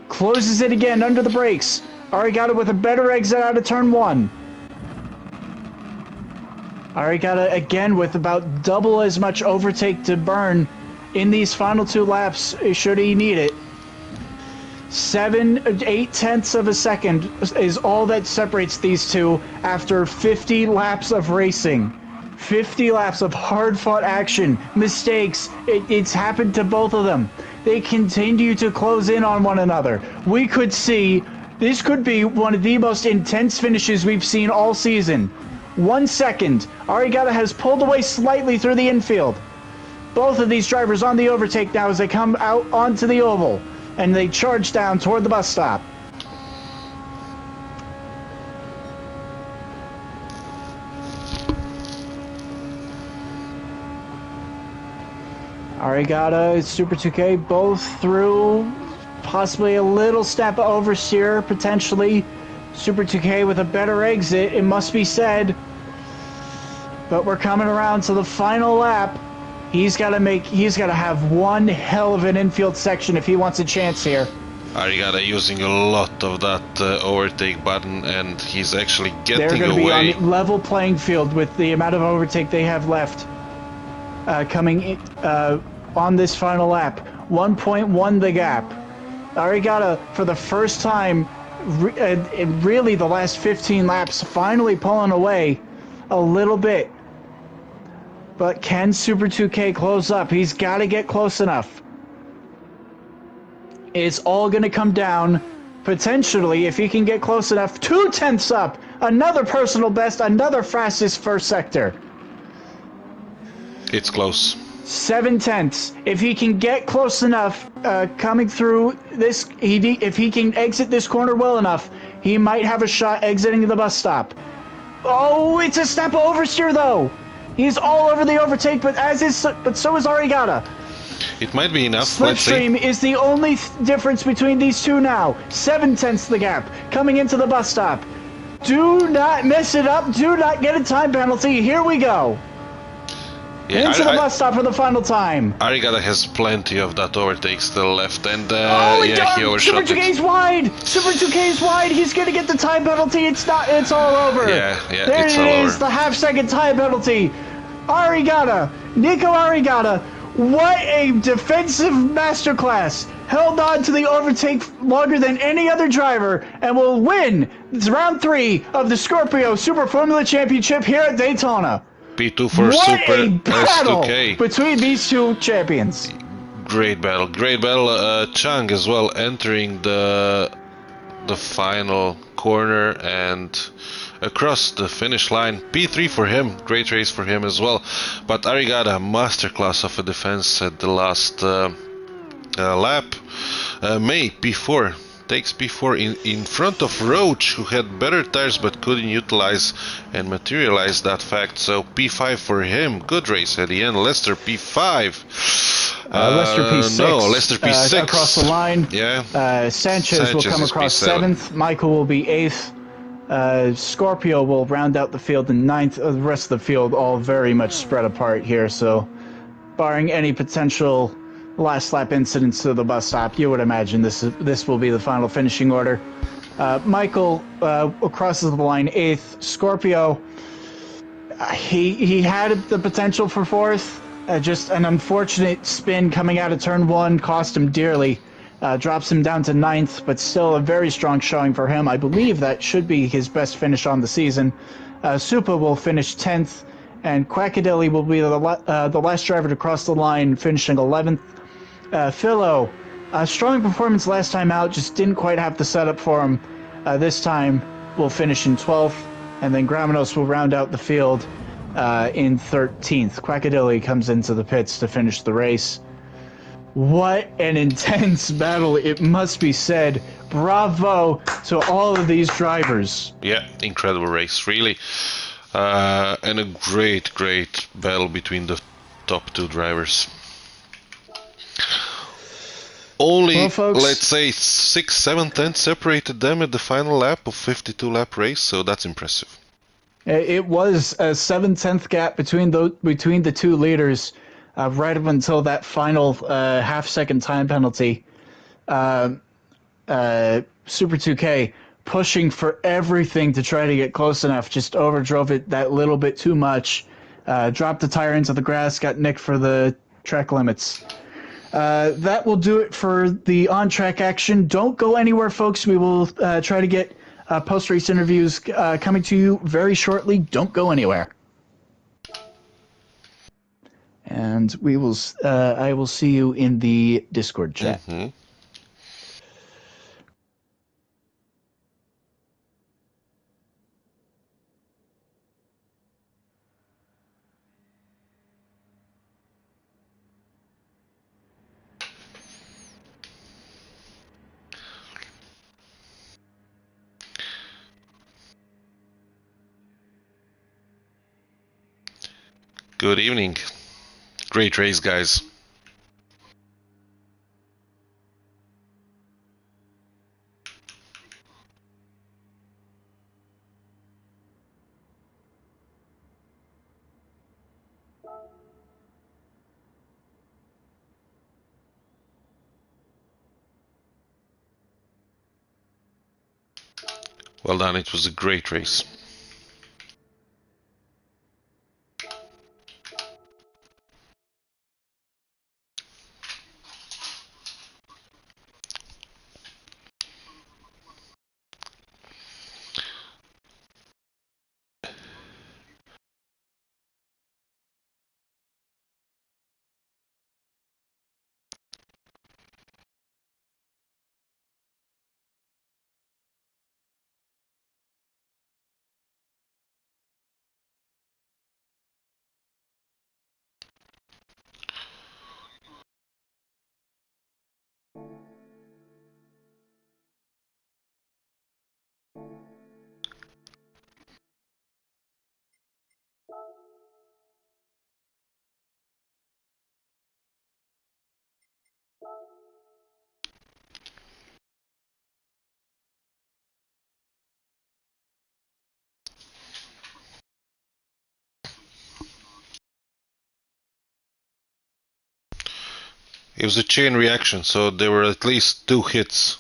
Closes it again under the brakes. Arigata with a better exit out of turn 1. Arigata again with about double as much overtake to burn in these final 2 laps, should he need it. 8/10 of a second is all that separates these two after 50 laps of racing. 50 laps of hard-fought action, mistakes. It's happened to both of them. They continue to close in on one another. We could see this could be one of the most intense finishes we've seen all season. 1 second. Arigata has pulled away slightly through the infield. Both of these drivers on the overtake now as they come out onto the oval. And they charge down toward the bus stop. Arigata, Super 2K, both through. Possibly a little step oversteer, potentially. Super 2K with a better exit, it must be said. But we're coming around to the final lap. He's got to have one hell of an infield section if he wants a chance here. Arigata using a lot of that overtake button, and he's actually getting away. They're going to be on level playing field with the amount of overtake they have left coming on this final lap. 1.1 the gap. Arigata, for the first time in really the last 15 laps, finally pulling away a little bit. But can Super 2K close up? He's got to get close enough. It's all going to come down, potentially, if he can get close enough. 2/10 up! Another personal best, another fastest first sector. It's close. 7/10. If he can get close enough, coming through this, if he can exit this corner well enough, he might have a shot exiting the bus stop. Oh, it's a step oversteer, though! He's all over the overtake, but so is Arigata. It might be enough. Slipstream is the only difference between these two now. 7/10 the gap coming into the bus stop. Do not mess it up. Do not get a time penalty. Here we go. Yeah, into the bus stop for the final time. Arigata has plenty of that overtake still left, and he overshot Super 2K's wide. Super 2K's wide. He's gonna get the time penalty. It's all over. Yeah, there it's it all is. over. The half-second time penalty. Arigata, Nico Arigata. What a defensive masterclass. Held on to the overtake longer than any other driver and will win round 3 of the Scorpio Superformula Championship here at Daytona. P2 for what Super a battle S2K. between these two champions. Great battle. Great battle. Chang as well entering the final corner and across the finish line. P3 for him. Great race for him as well. But Arigata, masterclass of a defense at the last lap. May P4. takes P4 in front of Roach, who had better tires but couldn't utilize and materialize that fact. So P5 for him. Good race at the end. Lester P5. Lester P6. No, Lester P6. Across the line. Yeah. Sanchez will come is across P7. 7th. Michael will be 8th. Scorpio will round out the field in 9th. The rest of the field all very much spread apart here, so barring any potential last lap incidents to the bus stop, you would imagine this will be the final finishing order. Michael crosses the line 8th. Scorpio, he had the potential for 4th. Just an unfortunate spin coming out of turn 1 cost him dearly. Drops him down to 9th, but still a very strong showing for him. I believe that should be his best finish on the season. Supa will finish 10th, and Quackadilly will be the last driver to cross the line, finishing 11th. Philo, strong performance last time out, just didn't quite have the setup for him. This time will finish in 12th, and then Gramenos will round out the field in 13th. Quackadilly comes into the pits to finish the race. What an intense battle, it must be said. Bravo to all of these drivers. Yeah, incredible race, really. And a great battle between the top 2 drivers. Only, well, folks, let's say, 6, 7 tenths separated them at the final lap of 52-lap race, so that's impressive. It was a 7/10 gap between the 2 leaders. Right up until that final half-second time penalty, Super 2K pushing for everything to try to get close enough, just overdrove it that little bit too much, dropped the tire into the grass, got nicked for the track limits. That will do it for the on-track action. Don't go anywhere, folks. We will try to get post-race interviews coming to you very shortly. Don't go anywhere. And we will. I will see you in the Discord chat. Mm-hmm. Good evening. Great race, guys. Well done, it was a great race. It was a chain reaction, so there were at least 2 hits